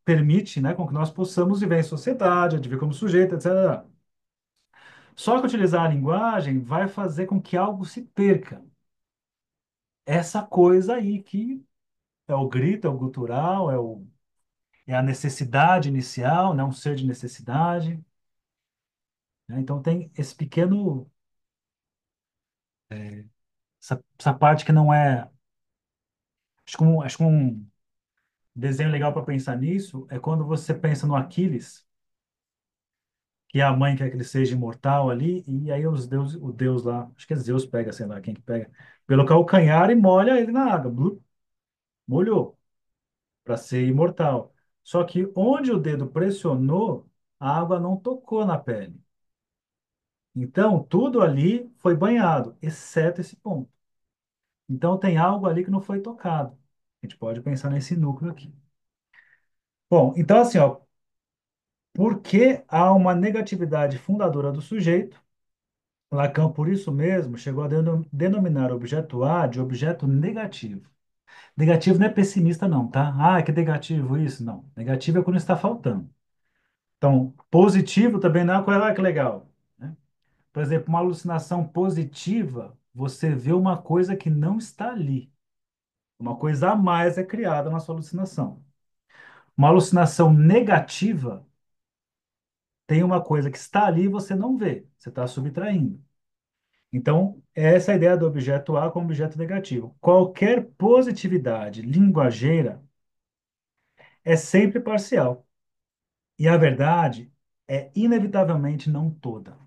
permite, né, com que nós possamos viver em sociedade, viver como sujeito, etc. Só que utilizar a linguagem vai fazer com que algo se perca. Essa coisa aí que é o grito, é o gutural, é a necessidade inicial, né, um ser de necessidade. Né? Então, tem esse pequeno, essa parte que não é. Acho que um desenho legal para pensar nisso é quando você pensa no Aquiles, que a mãe quer que ele seja imortal ali, e aí o Deus lá, acho que é Zeus pega, sei lá, quem que pega, pelo calcanhar e molha ele na água. Blup, molhou, para ser imortal. Só que onde o dedo pressionou, a água não tocou na pele. Então, tudo ali foi banhado, exceto esse ponto. Então, tem algo ali que não foi tocado. A gente pode pensar nesse núcleo aqui. Bom, então assim, ó, porque há uma negatividade fundadora do sujeito, Lacan, por isso mesmo, chegou a denominar o objeto A de objeto negativo. Negativo não é pessimista, não, tá? Ah, que negativo isso? Não. Negativo é quando está faltando. Então, positivo também não é coisa, ah, que legal. Né? Por exemplo, uma alucinação positiva, você vê uma coisa que não está ali. Uma coisa a mais é criada na sua alucinação. Uma alucinação negativa tem uma coisa que está ali e você não vê. Você está subtraindo. Então, é essa a ideia do objeto A como objeto negativo. Qualquer positividade linguageira é sempre parcial. E a verdade é inevitavelmente não toda.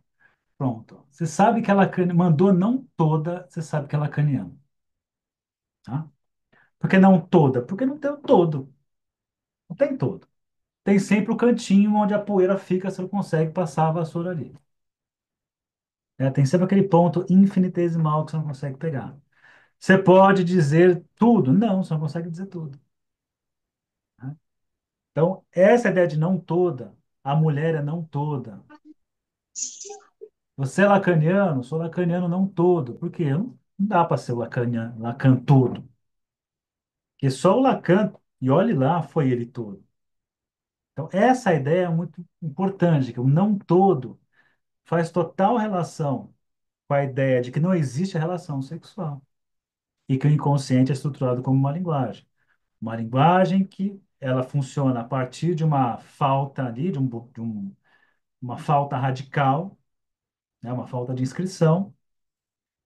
Pronto. Você sabe que ela mandou não toda, você sabe que ela é lacaniana. Tá? Por que não toda? Porque não tem o todo. Não tem todo. Tem sempre o cantinho onde a poeira fica, você não consegue passar a vassoura ali. É, tem sempre aquele ponto infinitesimal que você não consegue pegar. Você pode dizer tudo? Não, você não consegue dizer tudo. Né? Então, essa ideia de não toda, a mulher é não toda. Você é lacaniano? Sou lacaniano não todo. Por quê? Não dá para ser lacaniano, Lacan todo. Porque só o Lacan, e olhe lá, foi ele todo. Então, essa ideia é muito importante, que o não todo faz total relação. com a ideia de que não existe relação sexual e que o inconsciente é estruturado como uma linguagem. Uma linguagem que ela funciona a partir de uma falta ali, uma falta radical, né, uma falta de inscrição,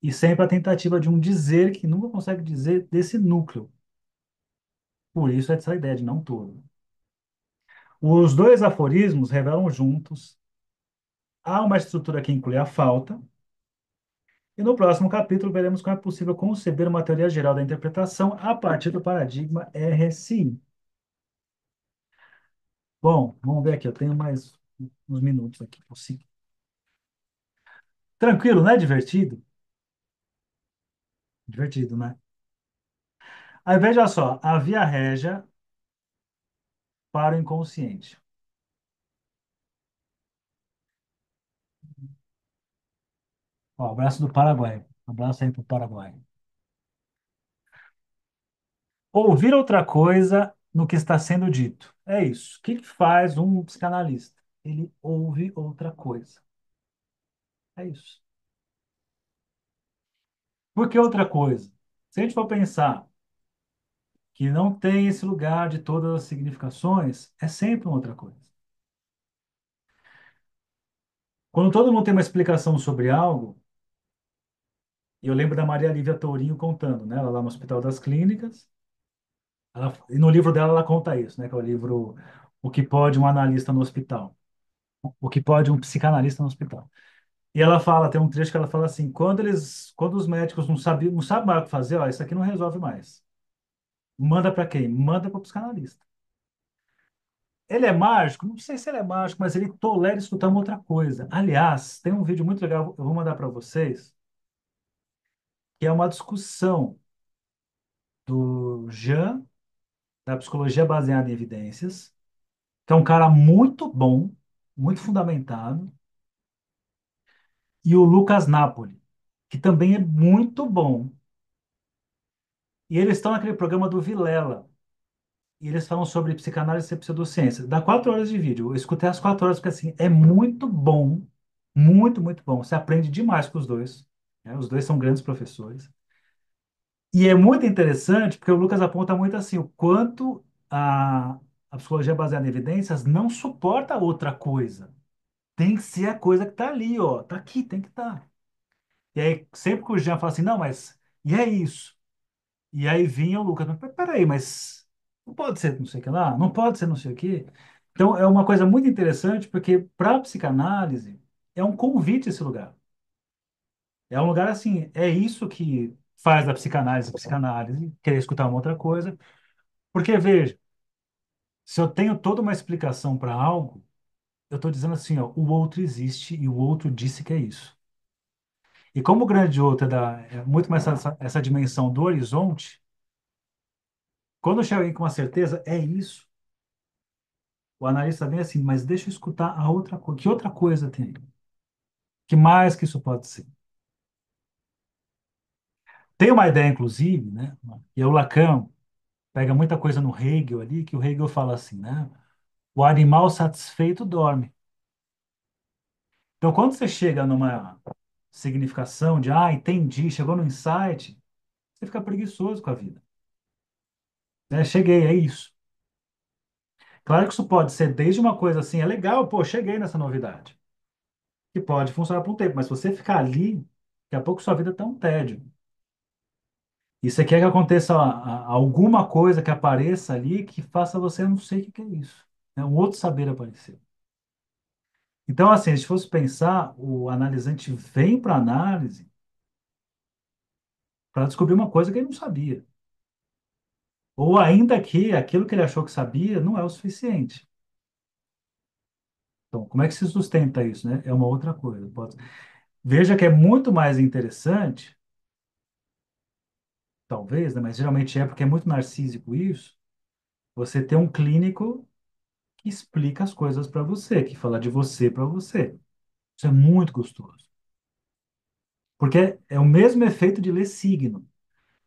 e sempre a tentativa de um dizer que nunca consegue dizer desse núcleo. Por isso, essa ideia de não todo. Os dois aforismos revelam juntos. Há uma estrutura que inclui a falta, e no próximo capítulo veremos como é possível conceber uma teoria geral da interpretação a partir do paradigma RSI. Bom, vamos ver aqui, eu tenho mais uns minutos aqui. Tranquilo, né? Divertido? Divertido, né? Aí veja só, a via régia para o inconsciente. Ó, abraço do Paraguai. Abraço aí pro Paraguai. Ouvir outra coisa no que está sendo dito. É isso. O que que faz um psicanalista? Ele ouve outra coisa. É isso. Por que outra coisa? Se a gente for pensar que não tem esse lugar de todas as significações, é sempre uma outra coisa. Quando todo mundo tem uma explicação sobre algo, e eu lembro da Maria Lívia Tourinho contando, né? Ela lá no Hospital das Clínicas, e no livro dela ela conta isso, né? Que é o livro O que pode um analista no hospital, o que pode um psicanalista no hospital. E ela fala, tem um trecho que ela fala assim, quando os médicos não sabem mais o que fazer, ó, isso aqui não resolve mais. Manda para quem? Manda para o psicanalista. Ele é mágico? Não sei se ele é mágico, mas ele tolera escutar uma outra coisa. Aliás, tem um vídeo muito legal, eu vou mandar para vocês, que é uma discussão do Jean, da psicologia baseada em evidências, que é um cara muito bom, muito fundamentado, e o Lucas Napoli, que também é muito bom. E eles estão naquele programa do Vilela. E eles falam sobre psicanálise e pseudociência. Dá 4 horas de vídeo. Eu escutei as 4 horas porque assim é muito bom, muito, muito bom. Você aprende demais com os dois. Né? Os dois são grandes professores. E é muito interessante porque o Lucas aponta muito assim o quanto a psicologia baseada em evidências não suporta outra coisa. Tem que ser a coisa que está ali, ó. Tá aqui, tem que estar. E aí, sempre que o Jean fala assim, não, mas e é isso? E aí vinha o Lucas, mas peraí, mas não pode ser não sei o que lá, não pode ser não sei o que. Então, é uma coisa muito interessante, porque para a psicanálise é um convite esse lugar. É um lugar assim, é isso que faz da psicanálise psicanálise, querer escutar uma outra coisa. Porque, veja, se eu tenho toda uma explicação para algo, eu estou dizendo assim, ó, o outro existe e o outro disse que é isso. E como o grande outro é muito mais essa dimensão do horizonte, quando chega alguém com uma certeza, é isso. O analista vem assim, mas deixa eu escutar a outra coisa. Que outra coisa tem? Que mais que isso pode ser? Tem uma ideia, inclusive, né? E o Lacan pega muita coisa no Hegel ali, que o Hegel fala assim, né? O animal satisfeito dorme. Então, quando você chega numa significação de, entendi, chegou no insight, você fica preguiçoso com a vida. Né? Cheguei, é isso. Claro que isso pode ser desde uma coisa assim, é legal, pô, cheguei nessa novidade. Que pode funcionar por um tempo, mas se você ficar ali, daqui a pouco sua vida está um tédio. E você quer que aconteça alguma coisa que apareça ali que faça você não sei o que que é isso. É um outro saber aparecer. Então, assim, se fosse pensar, o analisante vem para a análise para descobrir uma coisa que ele não sabia. Ou ainda que aquilo que ele achou que sabia não é o suficiente. Então, como é que se sustenta isso, né? É uma outra coisa. Veja que é muito mais interessante, talvez, né? Mas geralmente é porque é muito narcísico isso, você ter um clínico que explica as coisas para você, que fala de você para você. Isso é muito gostoso. Porque é o mesmo efeito de ler signo.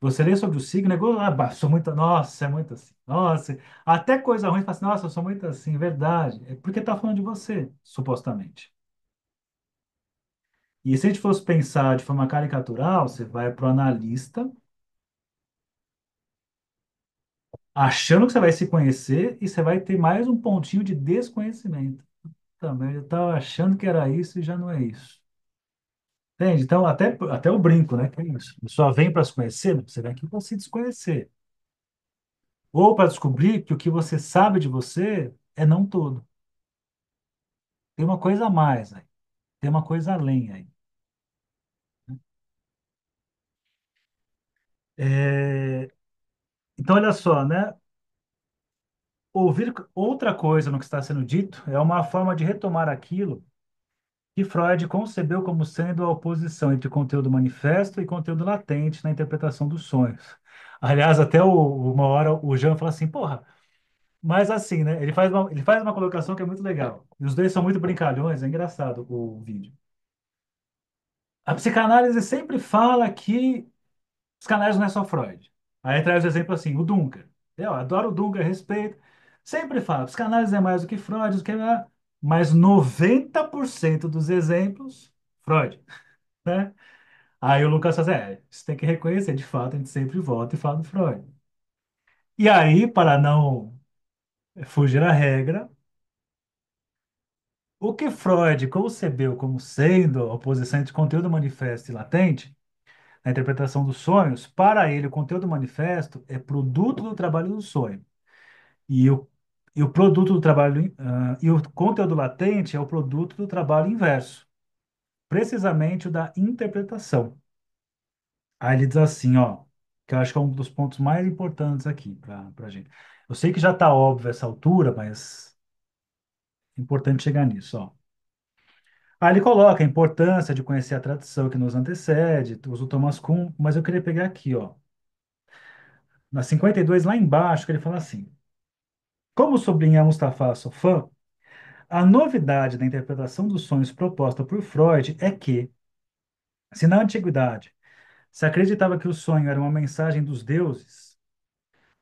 Você lê sobre o signo, é igual, sou muito, nossa, é muito assim. Nossa, até coisa ruim, fala assim, nossa, eu sou muito assim, verdade. É porque está falando de você, supostamente. E se a gente fosse pensar de forma caricatural, você vai para o analista, achando que você vai se conhecer, e você vai ter mais um pontinho de desconhecimento. Também eu estava achando que era isso e já não é isso. Entende? Então, até o brinco, né? Que é isso. Só vem para se conhecer, você vem aqui para se desconhecer. Ou para descobrir que o que você sabe de você é não todo. Tem uma coisa a mais aí. Tem uma coisa além aí. É, então, olha só, né? Ouvir outra coisa no que está sendo dito é uma forma de retomar aquilo que Freud concebeu como sendo a oposição entre conteúdo manifesto e conteúdo latente na interpretação dos sonhos. Aliás, até uma hora o Jean fala assim, porra, mas assim, né? Ele faz uma colocação que é muito legal. E os dois são muito brincalhões, é engraçado o vídeo. A psicanálise sempre fala que psicanálise não é só Freud. Aí traz o exemplo assim, o Dunker. Eu adoro o Dunker, respeito. Sempre fala, psicanálise é mais do que Freud, do que... mas 90% dos exemplos, Freud, né? Aí o Lucas fala assim, você tem que reconhecer, de fato, a gente sempre volta e fala do Freud. E aí, para não fugir à regra, o que Freud concebeu como sendo a oposição entre conteúdo manifesto e latente, na interpretação dos sonhos, para ele, o conteúdo manifesto é produto do trabalho do sonho. E o produto do trabalho, e o conteúdo latente é o produto do trabalho inverso, precisamente o da interpretação. Aí ele diz assim, ó, que eu acho que é um dos pontos mais importantes aqui para a gente. Eu sei que já está óbvio essa altura, mas é importante chegar nisso, ó. Aí ele coloca a importância de conhecer a tradição que nos antecede, usa o Thomas Kuhn, mas eu queria pegar aqui, ó, na 52, lá embaixo, que ele fala assim: como sublinha Mustafa Sofã, a novidade da interpretação dos sonhos proposta por Freud é que, se na antiguidade se acreditava que o sonho era uma mensagem dos deuses,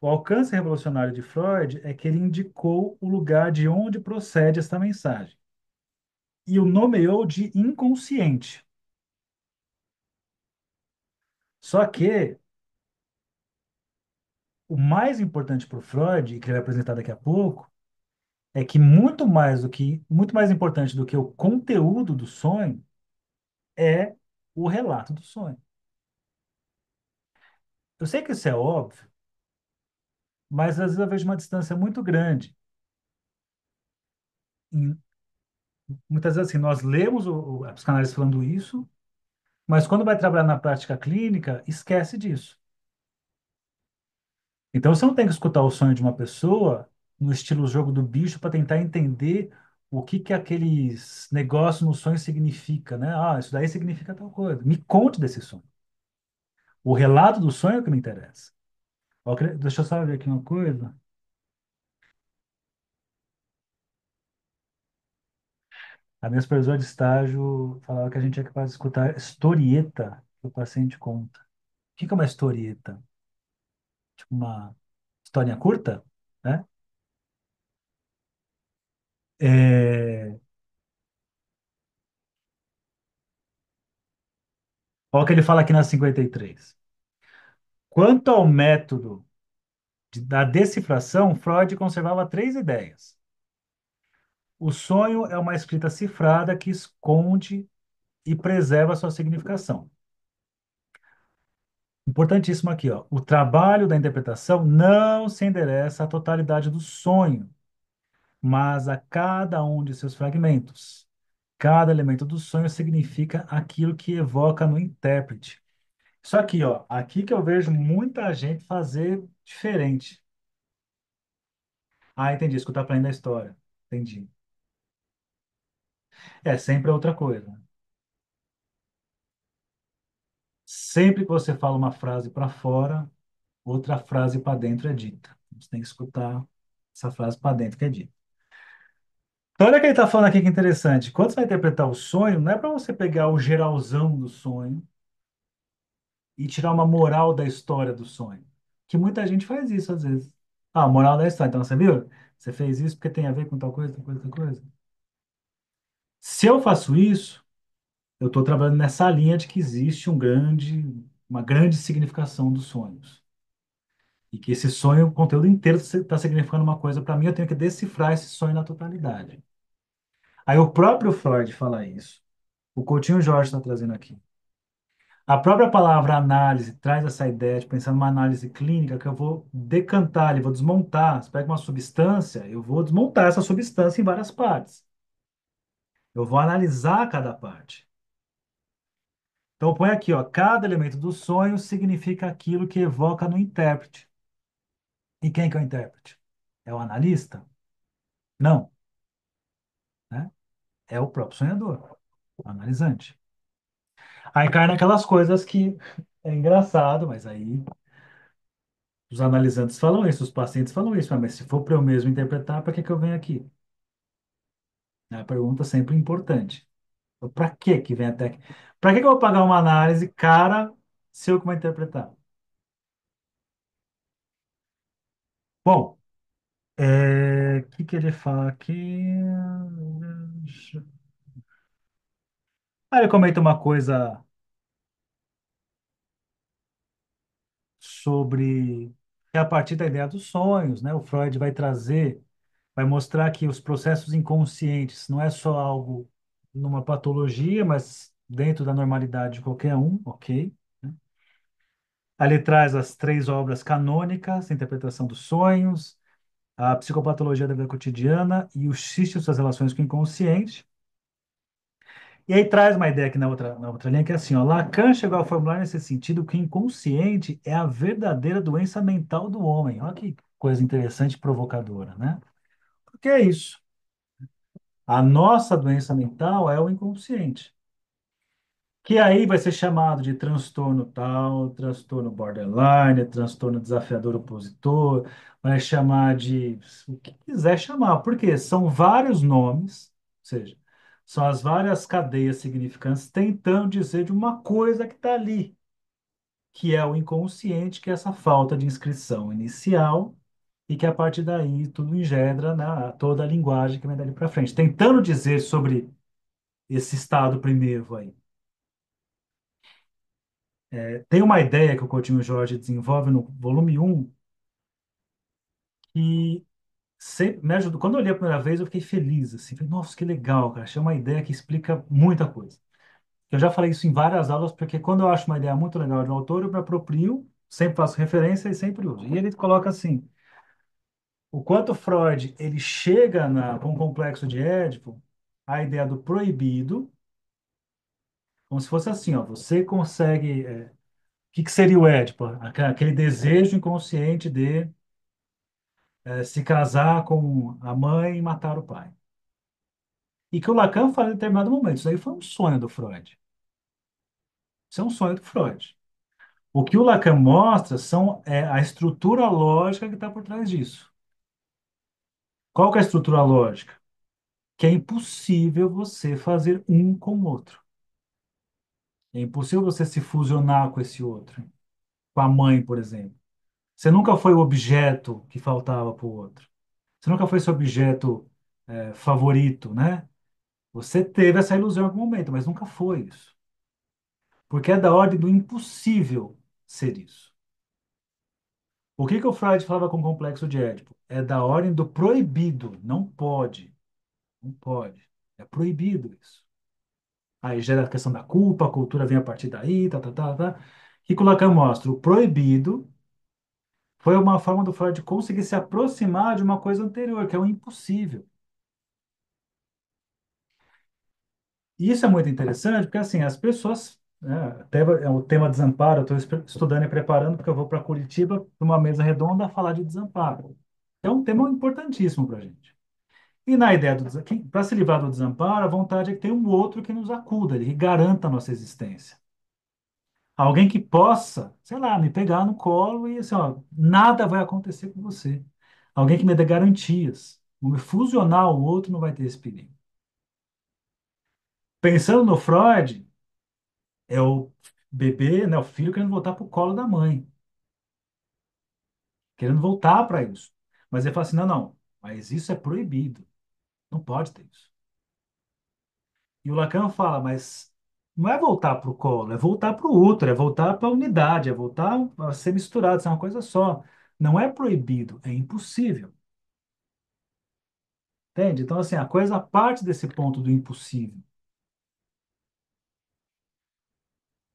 o alcance revolucionário de Freud é que ele indicou o lugar de onde procede esta mensagem e o nomeou de inconsciente. Só que o mais importante para o Freud, e que ele vai apresentar daqui a pouco, é que muito mais importante do que o conteúdo do sonho é o relato do sonho. Eu sei que isso é óbvio, mas às vezes eu vejo uma distância muito grande. Em- Muitas vezes assim, nós lemos a psicanálise falando isso, mas quando vai trabalhar na prática clínica, esquece disso. Então você não tem que escutar o sonho de uma pessoa no estilo jogo do bicho para tentar entender o que que aqueles negócios no sonho significa, né? Ah, isso daí significa tal coisa. Me conte desse sonho. O relato do sonho é o que me interessa. Ó, deixa eu só ver aqui uma coisa. A minha supervisora de estágio falava que a gente é capaz de escutar historieta que o paciente conta. O que que é uma historieta? Tipo uma historinha curta, né? É... Olha o que ele fala aqui na 53. Quanto ao método da decifração, Freud conservava três ideias. O sonho é uma escrita cifrada que esconde e preserva sua significação. Importantíssimo aqui, ó. O trabalho da interpretação não se endereça à totalidade do sonho, mas a cada um de seus fragmentos. Cada elemento do sonho significa aquilo que evoca no intérprete. Isso aqui, ó, aqui que eu vejo muita gente fazer diferente. Ah, entendi, escutar para além da história. Entendi. É sempre outra coisa. Sempre que você fala uma frase para fora, outra frase para dentro é dita. Você tem que escutar essa frase para dentro que é dita. Então, olha o que ele está falando aqui que é interessante. Quando você vai interpretar o sonho, não é para você pegar o geralzão do sonho e tirar uma moral da história do sonho. Que muita gente faz isso às vezes. Ah, moral da história. Então, você viu? Você fez isso porque tem a ver com tal coisa, tal coisa, tal coisa. Se eu faço isso, eu estou trabalhando nessa linha de que existe uma grande significação dos sonhos. E que esse sonho, o conteúdo inteiro está significando uma coisa para mim, eu tenho que decifrar esse sonho na totalidade. Aí o próprio Freud fala isso. O Coutinho Jorge está trazendo aqui. A própria palavra análise traz essa ideia de pensar numa análise clínica que eu vou decantar, eu vou desmontar. Você pega uma substância, eu vou desmontar essa substância em várias partes. Eu vou analisar cada parte. Então põe aqui, ó, cada elemento do sonho significa aquilo que evoca no intérprete. E quem que é o intérprete? É o analista? Não, né? É o próprio sonhador, o analisante. Aí cai naquelas coisas que é engraçado, mas aí os analisantes falam isso, os pacientes falam isso, mas se for para eu mesmo interpretar, para que que eu venho aqui? É a pergunta sempre importante. Para que vem a técnica? Para que que eu vou pagar uma análise cara se eu que vou interpretar? Bom, o que que ele fala aqui? Ele comenta uma coisa sobre que a partir da ideia dos sonhos, né? O Freud vai trazer, vai mostrar que os processos inconscientes não é só algo numa patologia, mas dentro da normalidade de qualquer um, ok? Ali traz as três obras canônicas, a interpretação dos sonhos, a psicopatologia da vida cotidiana e o xiste das relações com o inconsciente. E aí traz uma ideia aqui na outra linha, que é assim, ó, Lacan chegou a formular nesse sentido que o inconsciente é a verdadeira doença mental do homem. Olha que coisa interessante e provocadora, né? Porque é isso. A nossa doença mental é o inconsciente, que aí vai ser chamado de transtorno tal, transtorno borderline, transtorno desafiador opositor, vai chamar de o que quiser chamar, porque são vários nomes, ou seja, são as várias cadeias significantes tentando dizer de uma coisa que está ali, que é o inconsciente, que é essa falta de inscrição inicial, e que a partir daí tudo engendra, né, toda a linguagem que vem dali para frente, tentando dizer sobre esse estado primeiro aí. Tem uma ideia que o Coutinho Jorge desenvolve no volume 1 que sempre me ajudou. Quando eu li a primeira vez, eu fiquei feliz, assim. Falei, nossa, que legal, cara. Achei uma ideia que explica muita coisa. Eu já falei isso em várias aulas, porque quando eu acho uma ideia muito legal de um autor, eu me aproprio, sempre faço referência e sempre uso. E ele coloca assim, o quanto Freud, ele chega com o complexo de Édipo, a ideia do proibido, como se fosse assim, ó, você consegue... o que que seria o Édipo? Aquele desejo inconsciente de se casar com a mãe e matar o pai. E que o Lacan fala em determinado momento. Isso aí foi um sonho do Freud. Isso é um sonho do Freud. O que o Lacan mostra é a estrutura lógica que está por trás disso. Qual que é a estrutura lógica? Que é impossível você fazer um com o outro. É impossível você se fusionar com esse outro. Com a mãe, por exemplo. Você nunca foi o objeto que faltava para o outro. Você nunca foi esse objeto favorito, né? Você teve essa ilusão em algum momento, mas nunca foi isso. Porque é da ordem do impossível ser isso. O que que o Freud falava com o complexo de Édipo? É da ordem do proibido. Não pode. Não pode. É proibido isso. Aí gera a questão da culpa, a cultura vem a partir daí, tá, tá, tá, tá. O que que o Lacan mostra? O proibido foi uma forma do Freud conseguir se aproximar de uma coisa anterior, que é o impossível. E isso é muito interessante, porque assim, as pessoas, né, até é o tema desamparo, eu estou estudando e preparando, porque eu vou para Curitiba para uma mesa redonda falar de desamparo. É um tema importantíssimo para a gente. E na ideia do para se livrar do desamparo, a vontade é que tenha um outro que nos acuda, ele que garanta a nossa existência. Alguém que possa, sei lá, me pegar no colo e assim, ó, nada vai acontecer com você. Alguém que me dê garantias. Vou me fusionar ao outro, não vai ter esse perigo. Pensando no Freud, é o bebê, né, o filho querendo voltar para o colo da mãe, querendo voltar para isso. Mas ele fala assim: não, não, mas isso é proibido, não pode ter isso. E o Lacan fala, mas não é voltar para o colo, é voltar para o útero, é voltar para a unidade, é voltar a ser misturado, isso é uma coisa só. Não é proibido, é impossível. Entende? Então, assim, a coisa parte desse ponto do impossível.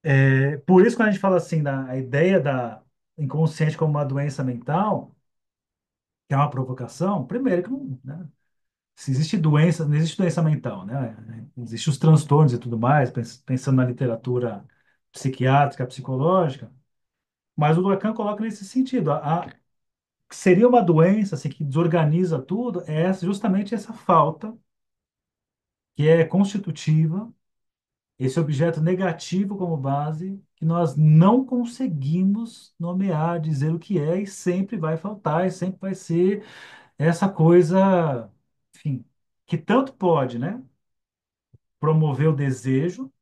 É, por isso, quando a gente fala assim, da a ideia da inconsciente como uma doença mental, que é uma provocação, primeiro que não, né? Se existe doença, não existe doença mental, né? Existem os transtornos e tudo mais, pensando na literatura psiquiátrica, psicológica, mas o Lacan coloca nesse sentido. Que seria uma doença assim, que desorganiza tudo, é justamente essa falta que é constitutiva, esse objeto negativo como base, que nós não conseguimos nomear, dizer o que é, e sempre vai faltar, e sempre vai ser essa coisa, enfim, que tanto pode, né, promover o desejo,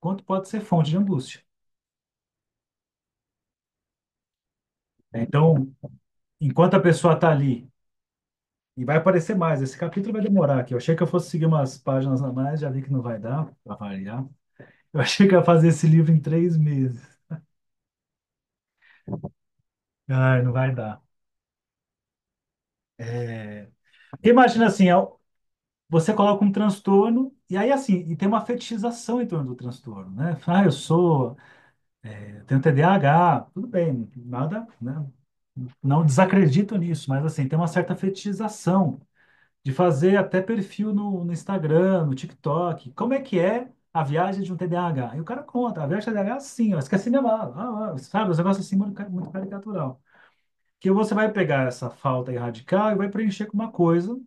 quanto pode ser fonte de angústia. Então, enquanto a pessoa está ali, e vai aparecer mais, esse capítulo vai demorar aqui. Eu achei que eu fosse seguir umas páginas a mais, já vi que não vai dar, para variar. Eu achei que ia fazer esse livro em 3 meses. Ai, não vai dar. É... Imagina assim, você coloca um transtorno, e aí assim, e tem uma fetichização em torno do transtorno, né? Ah, eu tenho TDAH, tudo bem, nada, né? Não desacredito nisso, mas assim, tem uma certa fetichização de fazer até perfil no Instagram, no TikTok. Como é a viagem de um TDAH? E o cara conta, a viagem de TDAH, assim, ó, esqueci de levar, sabe, os negócios assim muito caricatural. Que você vai pegar essa falta aí radical e vai preencher com uma coisa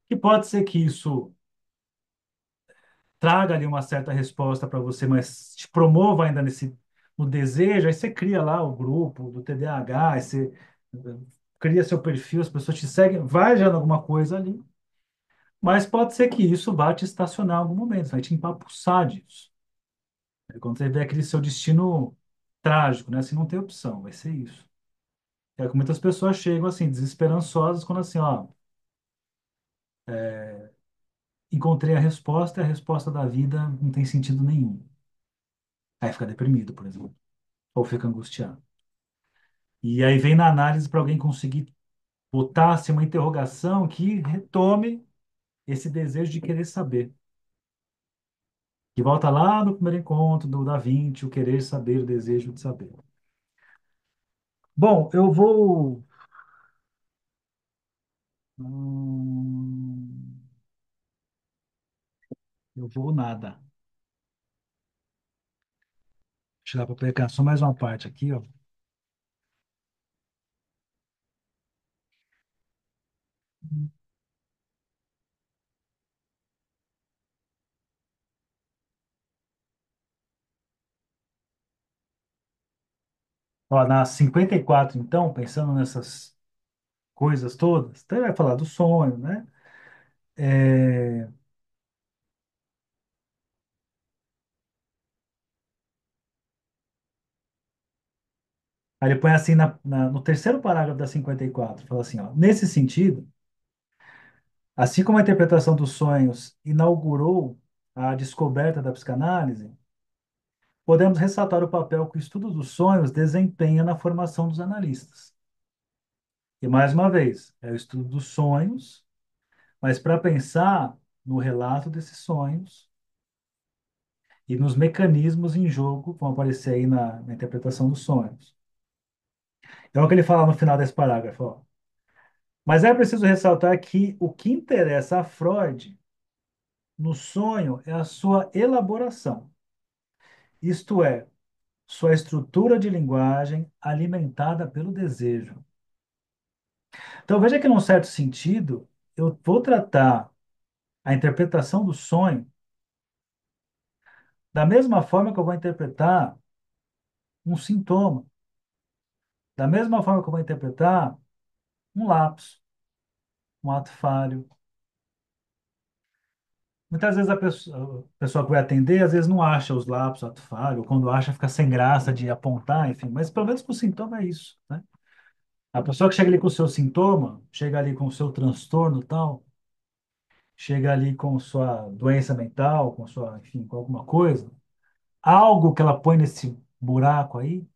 que pode ser que isso traga ali uma certa resposta para você, mas te promova ainda no desejo, aí você cria lá o grupo do TDAH, aí você cria seu perfil, as pessoas te seguem, vai gerando alguma coisa ali, mas pode ser que isso vá te estacionar em algum momento, vai te empapuçar disso. Aí quando você vê aquele seu destino trágico, né? Você não tem opção, vai ser isso. É que muitas pessoas chegam assim, desesperançosas, quando assim, ó, encontrei a resposta da vida não tem sentido nenhum. Aí fica deprimido, por exemplo, ou fica angustiado. E aí vem na análise para alguém conseguir botar-se uma interrogação que retome esse desejo de querer saber. Que volta lá no primeiro encontro do Da Vinci, o querer saber, o desejo de saber. Bom, Hum, eu vou nada. Deixa eu dar para pegar só mais uma parte aqui, ó. Ó, na 54, então, pensando nessas coisas todas, até vai falar do sonho, né? É, Aí ele põe assim no terceiro parágrafo da 54, fala assim, ó, nesse sentido, assim como a interpretação dos sonhos inaugurou a descoberta da psicanálise, podemos ressaltar o papel que o estudo dos sonhos desempenha na formação dos analistas. E mais uma vez, é o estudo dos sonhos, mas para pensar no relato desses sonhos e nos mecanismos em jogo que vão aparecer aí na interpretação dos sonhos. Então, é o que ele fala no final desse parágrafo, ó. Mas é preciso ressaltar que o que interessa a Freud no sonho é a sua elaboração, isto é, sua estrutura de linguagem alimentada pelo desejo. Então veja que, num certo sentido, eu vou tratar a interpretação do sonho da mesma forma que eu vou interpretar um sintoma, da mesma forma que eu vou interpretar um lapso, um ato falho. Muitas vezes a pessoa que vai atender, às vezes não acha os lapsos, ato falho, ou quando acha, fica sem graça de apontar, enfim, mas pelo menos com o sintoma é isso, né? A pessoa que chega ali com o seu sintoma, chega ali com o seu transtorno e tal, chega ali com sua doença mental, com sua, enfim, com alguma coisa, algo que ela põe nesse buraco aí,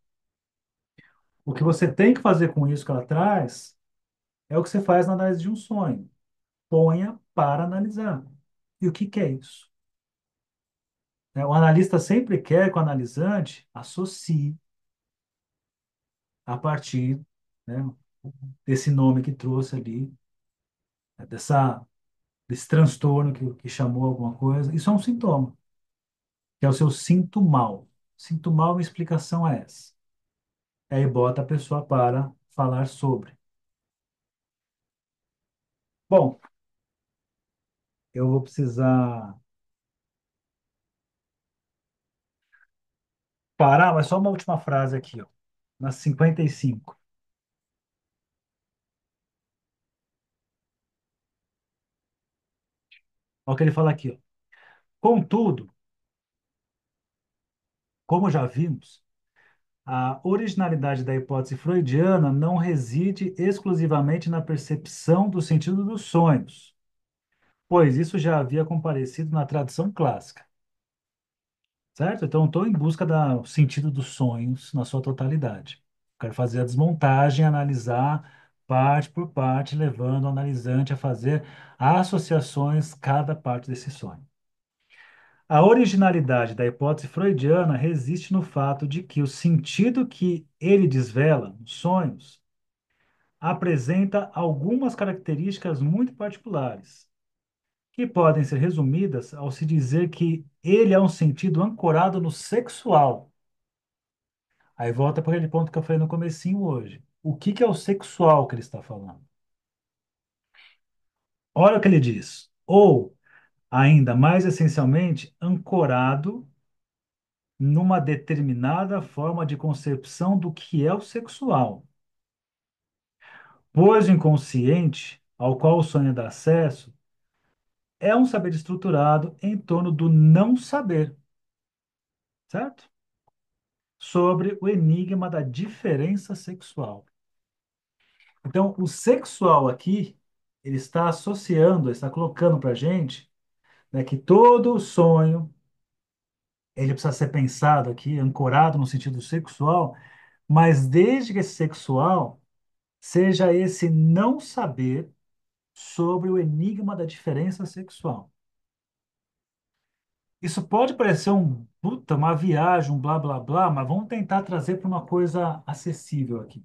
o que você tem que fazer com isso que ela traz é o que você faz na análise de um sonho. Ponha para analisar. E o que que é isso? O analista sempre quer que o analisante associe a partir, né, desse nome que trouxe ali, né, desse transtorno que chamou alguma coisa. Isso é um sintoma, que é o seu sintomal. Sintomal, uma explicação é essa. Aí bota a pessoa para falar sobre. Bom, eu vou precisar parar, mas só uma última frase aqui, ó, na 55. Olha o que ele fala aqui, ó. Contudo, como já vimos, a originalidade da hipótese freudiana não reside exclusivamente na percepção do sentido dos sonhos, pois isso já havia comparecido na tradição clássica, certo? Então, estou em busca do sentido dos sonhos na sua totalidade. Quero fazer a desmontagem, analisar parte por parte, levando o analisante a fazer associações cada parte desse sonho. A originalidade da hipótese freudiana resiste no fato de que o sentido que ele desvela nos sonhos apresenta algumas características muito particulares, que podem ser resumidas ao se dizer que ele é um sentido ancorado no sexual. Aí volta para aquele ponto que eu falei no comecinho hoje. O que que é o sexual que ele está falando? Olha o que ele diz. Ou, ainda mais essencialmente, ancorado numa determinada forma de concepção do que é o sexual. Pois o inconsciente, ao qual o sonho dá acesso, é um saber estruturado em torno do não saber, certo? Sobre o enigma da diferença sexual. Então, o sexual aqui, ele está associando, está colocando para a gente, né, que todo sonho, ele precisa ser pensado aqui, ancorado no sentido sexual, mas desde que esse sexual seja esse não saber sobre o enigma da diferença sexual. Isso pode parecer uma viagem, um blá blá blá, mas vamos tentar trazer para uma coisa acessível aqui.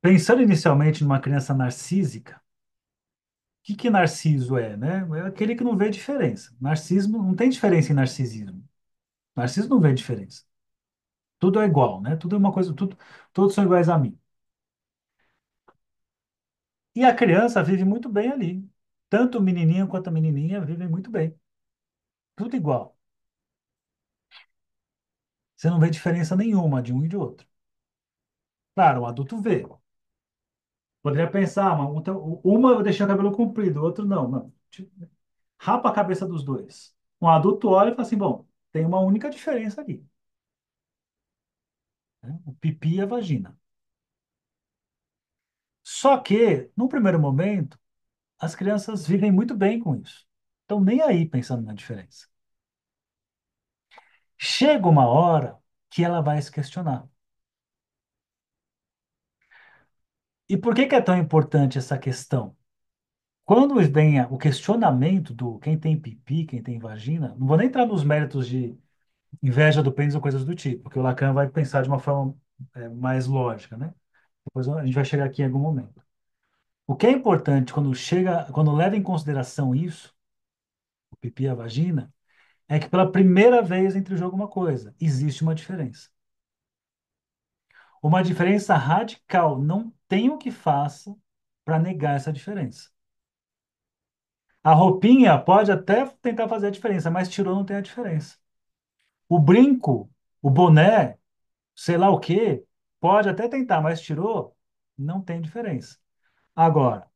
Pensando inicialmente numa criança narcísica, o que que narciso é, né? É aquele que não vê diferença. Narcismo não tem diferença em narcisismo. Narciso não vê diferença. Tudo é igual, né? Tudo é uma coisa, todos são iguais a mim. E a criança vive muito bem ali. Tanto o menininho quanto a menininha vivem muito bem. Tudo igual. Você não vê diferença nenhuma de um e de outro. Claro, o adulto vê. Poderia pensar, uma eu deixei o cabelo comprido, o outro não. Não. Rapa a cabeça dos dois. Um adulto olha e fala assim, bom, tem uma única diferença ali, né? O pipi e a vagina. Só que, num primeiro momento, as crianças vivem muito bem com isso. Estão nem aí pensando na diferença. Chega uma hora que ela vai se questionar. E por que que é tão importante essa questão? Quando vem o questionamento do quem tem pipi, quem tem vagina, não vou nem entrar nos méritos de inveja do pênis ou coisas do tipo, porque o Lacan vai pensar de uma forma mais lógica, né? Depois a gente vai chegar aqui em algum momento. O que é importante quando leva em consideração isso, o pipi e a vagina, é que pela primeira vez entre o jogo uma coisa, existe uma diferença. Uma diferença radical, não tem o que faça para negar essa diferença. A roupinha pode até tentar fazer a diferença, mas tirou não tem a diferença. O brinco, o boné, sei lá o quê, pode até tentar, mas tirou, não tem diferença. Agora,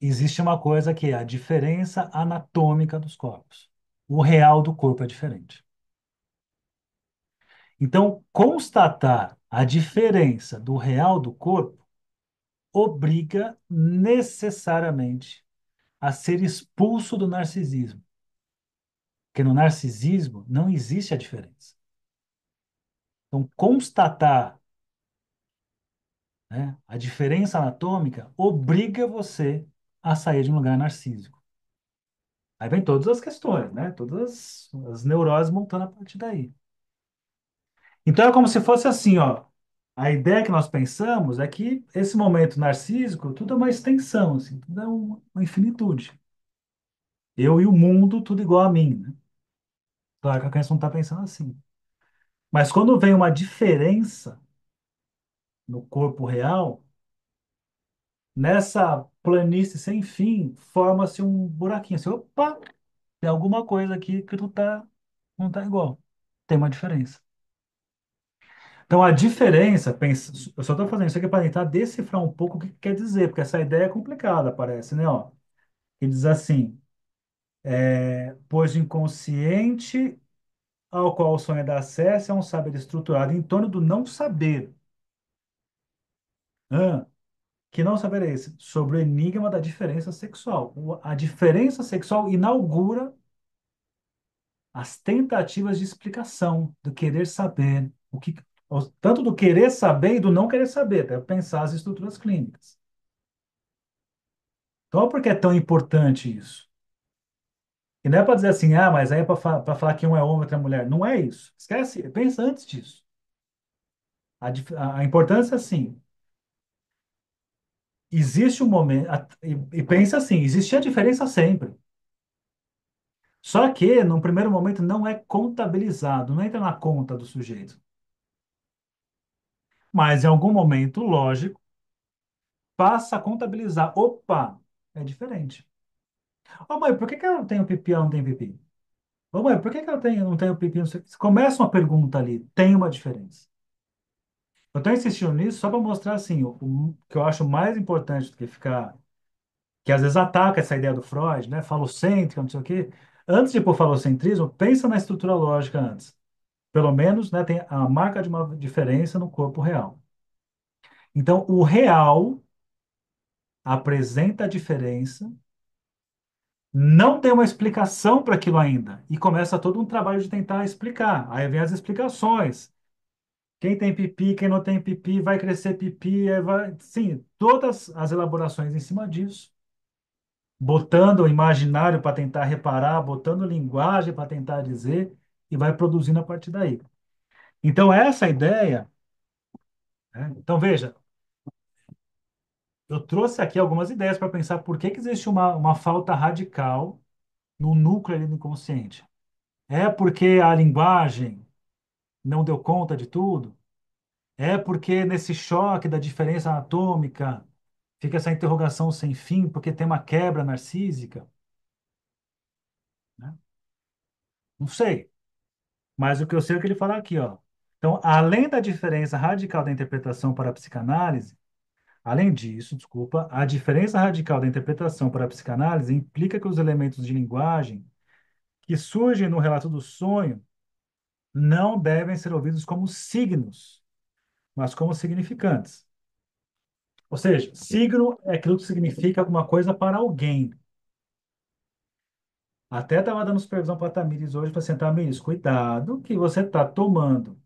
existe uma coisa que é a diferença anatômica dos corpos. O real do corpo é diferente. Então, constatar a diferença do real do corpo, obriga necessariamente a ser expulso do narcisismo. Porque no narcisismo não existe a diferença. Então, constatar, né, a diferença anatômica obriga você a sair de um lugar narcísico. Aí vem todas as questões, né? Todas as neuroses montando a partir daí. Então é como se fosse assim, ó. A ideia que nós pensamos é que esse momento narcísico, tudo é uma extensão, assim, tudo é uma infinitude. Eu e o mundo, tudo igual a mim, né? Claro que a criança não está pensando assim. Mas quando vem uma diferença no corpo real, nessa planície sem fim, forma-se um buraquinho. Assim, opa, tem alguma coisa aqui que não tá igual. Tem uma diferença. Então, a diferença, pensa, eu só estou fazendo isso aqui para tentar decifrar um pouco o que quer dizer, porque essa ideia é complicada, parece, né? Ó, ele diz assim, pois o inconsciente ao qual o sonho dá acesso é um saber estruturado em torno do não saber. Ah, que não saber é esse? Sobre o enigma da diferença sexual. A diferença sexual inaugura as tentativas de explicação, do querer saber, tanto do querer saber e do não querer saber, até pensar as estruturas clínicas. Então, por que é tão importante isso? E não é para dizer assim, ah, mas aí é para falar que um é homem e outro é mulher. Não é isso. Esquece, pensa antes disso. A importância, assim, existe um momento, e pensa assim, existe a diferença sempre. Só que, num primeiro momento, não é contabilizado, não entra na conta do sujeito. Mas, em algum momento, lógico, passa a contabilizar. Opa, é diferente. Ô, mãe, por que que eu não tenho pipi e ela não tem pipi? Ô, mãe, por que que eu não tenho pipi? Não sei. Começa uma pergunta ali, tem uma diferença. Eu estou insistindo nisso só para mostrar assim, o que eu acho mais importante do que ficar, que às vezes ataca essa ideia do Freud, né? Falocêntrica, não sei o quê. Antes de ir para o falocentrismo, pensa na estrutura lógica antes. Pelo menos, né, tem a marca de uma diferença no corpo real. Então, o real apresenta a diferença, não tem uma explicação para aquilo ainda, e começa todo um trabalho de tentar explicar. Aí vem as explicações. Quem tem pipi, quem não tem pipi, vai crescer pipi, sim, todas as elaborações em cima disso, botando o imaginário para tentar reparar, botando linguagem para tentar dizer, e vai produzindo a partir daí. Então, essa ideia, né? Então, veja, eu trouxe aqui algumas ideias para pensar por que que existe uma falta radical no núcleo ali do inconsciente. É porque a linguagem não deu conta de tudo? É porque nesse choque da diferença anatômica fica essa interrogação sem fim, porque tem uma quebra narcísica, né? Não sei, mas o que eu sei é o que ele fala aqui, ó. Então, além da diferença radical da interpretação para a psicanálise, além disso, desculpa, a diferença radical da interpretação para a psicanálise implica que os elementos de linguagem que surgem no relato do sonho não devem ser ouvidos como signos, mas como significantes. Ou seja, signo é aquilo que significa alguma coisa para alguém. Até estava dando supervisão para a Tamires hoje para sentar, Tamires, cuidado que você está tomando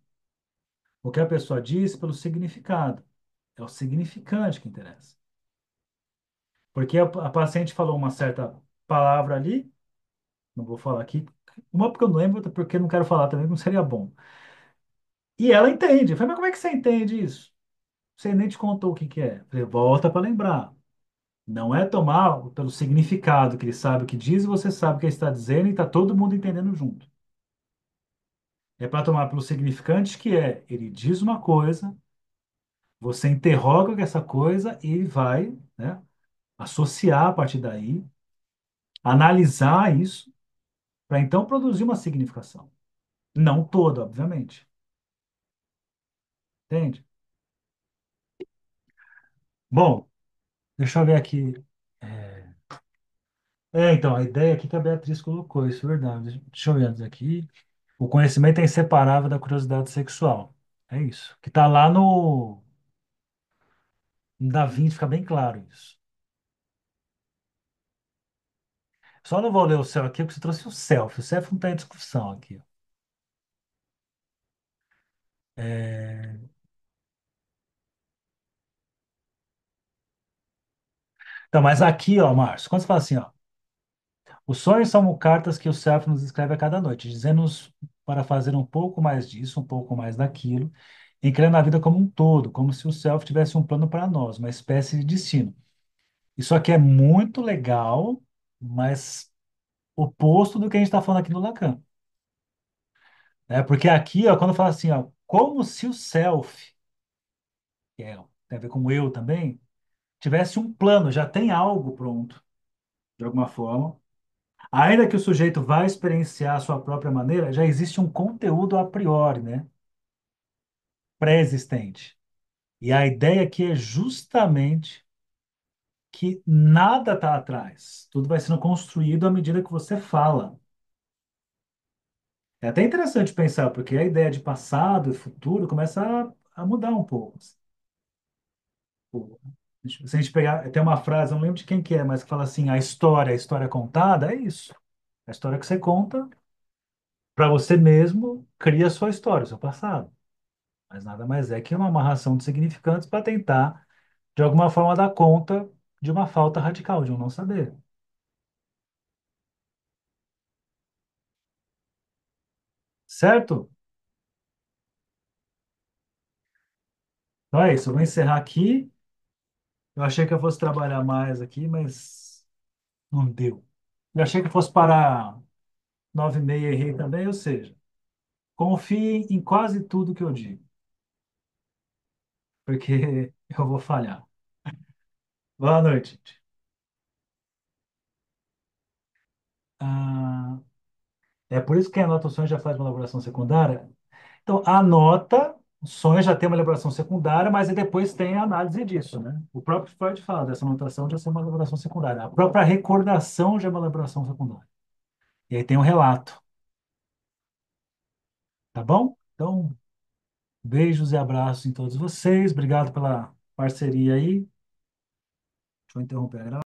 o que a pessoa diz pelo significado. É o significante que interessa. Porque a paciente falou uma certa palavra ali, não vou falar aqui, uma porque eu não lembro, outra porque eu não quero falar também, não seria bom. E ela entende. Eu falei, mas como é que você entende isso? Você nem te contou o que que é. Eu falei, volta para lembrar. Não é tomar pelo significado, que ele sabe o que diz e você sabe o que ele está dizendo e está todo mundo entendendo junto. É para tomar pelo significante que é, ele diz uma coisa, você interroga essa coisa e vai, né, associar a partir daí, analisar isso, para então produzir uma significação. Não toda, obviamente. Entende? Bom, deixa eu ver aqui. É, então, a ideia aqui que a Beatriz colocou, isso é verdade. Deixa eu ver antes aqui. O conhecimento é inseparável da curiosidade sexual. É isso. Que está lá Da Vinci fica bem claro isso. Só não vou ler o céu aqui porque você trouxe o self. O self não está em discussão aqui. É... Então, mas aqui, ó, Márcio, quando você fala assim, ó, os sonhos são cartas que o self nos escreve a cada noite, dizendo-nos para fazer um pouco mais disso, um pouco mais daquilo, e criando a vida como um todo, como se o self tivesse um plano para nós, uma espécie de destino. Isso aqui é muito legal, mas oposto do que a gente está falando aqui no Lacan. Né? Porque aqui, ó, quando fala assim, ó, como se o self, que tem a ver com o eu também, tivesse um plano, já tem algo pronto, de alguma forma. Ainda que o sujeito vá experienciar a sua própria maneira, já existe um conteúdo a priori, né? Pré-existente. E a ideia aqui é justamente que nada está atrás. Tudo vai sendo construído à medida que você fala. É até interessante pensar, porque a ideia de passado e futuro começa a mudar um pouco. Pô, se a gente pegar, tem uma frase, não lembro de quem que é, mas que fala assim, a história contada, é isso. A história que você conta para você mesmo cria a sua história, o seu passado. Mas nada mais é que uma amarração de significantes para tentar, de alguma forma, dar conta de uma falta radical, de um não saber. Certo? Então é isso, eu vou encerrar aqui. Eu achei que eu fosse trabalhar mais aqui, mas não deu. Eu achei que eu fosse parar 9h30, errei também, ou seja, confie em quase tudo que eu digo, porque eu vou falhar. Boa noite. Ah, é por isso que a nota sonho já faz uma elaboração secundária. Então, a nota, o sonho já tem uma elaboração secundária, mas aí depois tem a análise disso, né? O próprio Freud fala dessa anotação já ser uma elaboração secundária. A própria recordação já é uma elaboração secundária. E aí tem um relato, tá bom? Então, beijos e abraços em todos vocês. Obrigado pela parceria aí. Deixa eu interromper a gravação.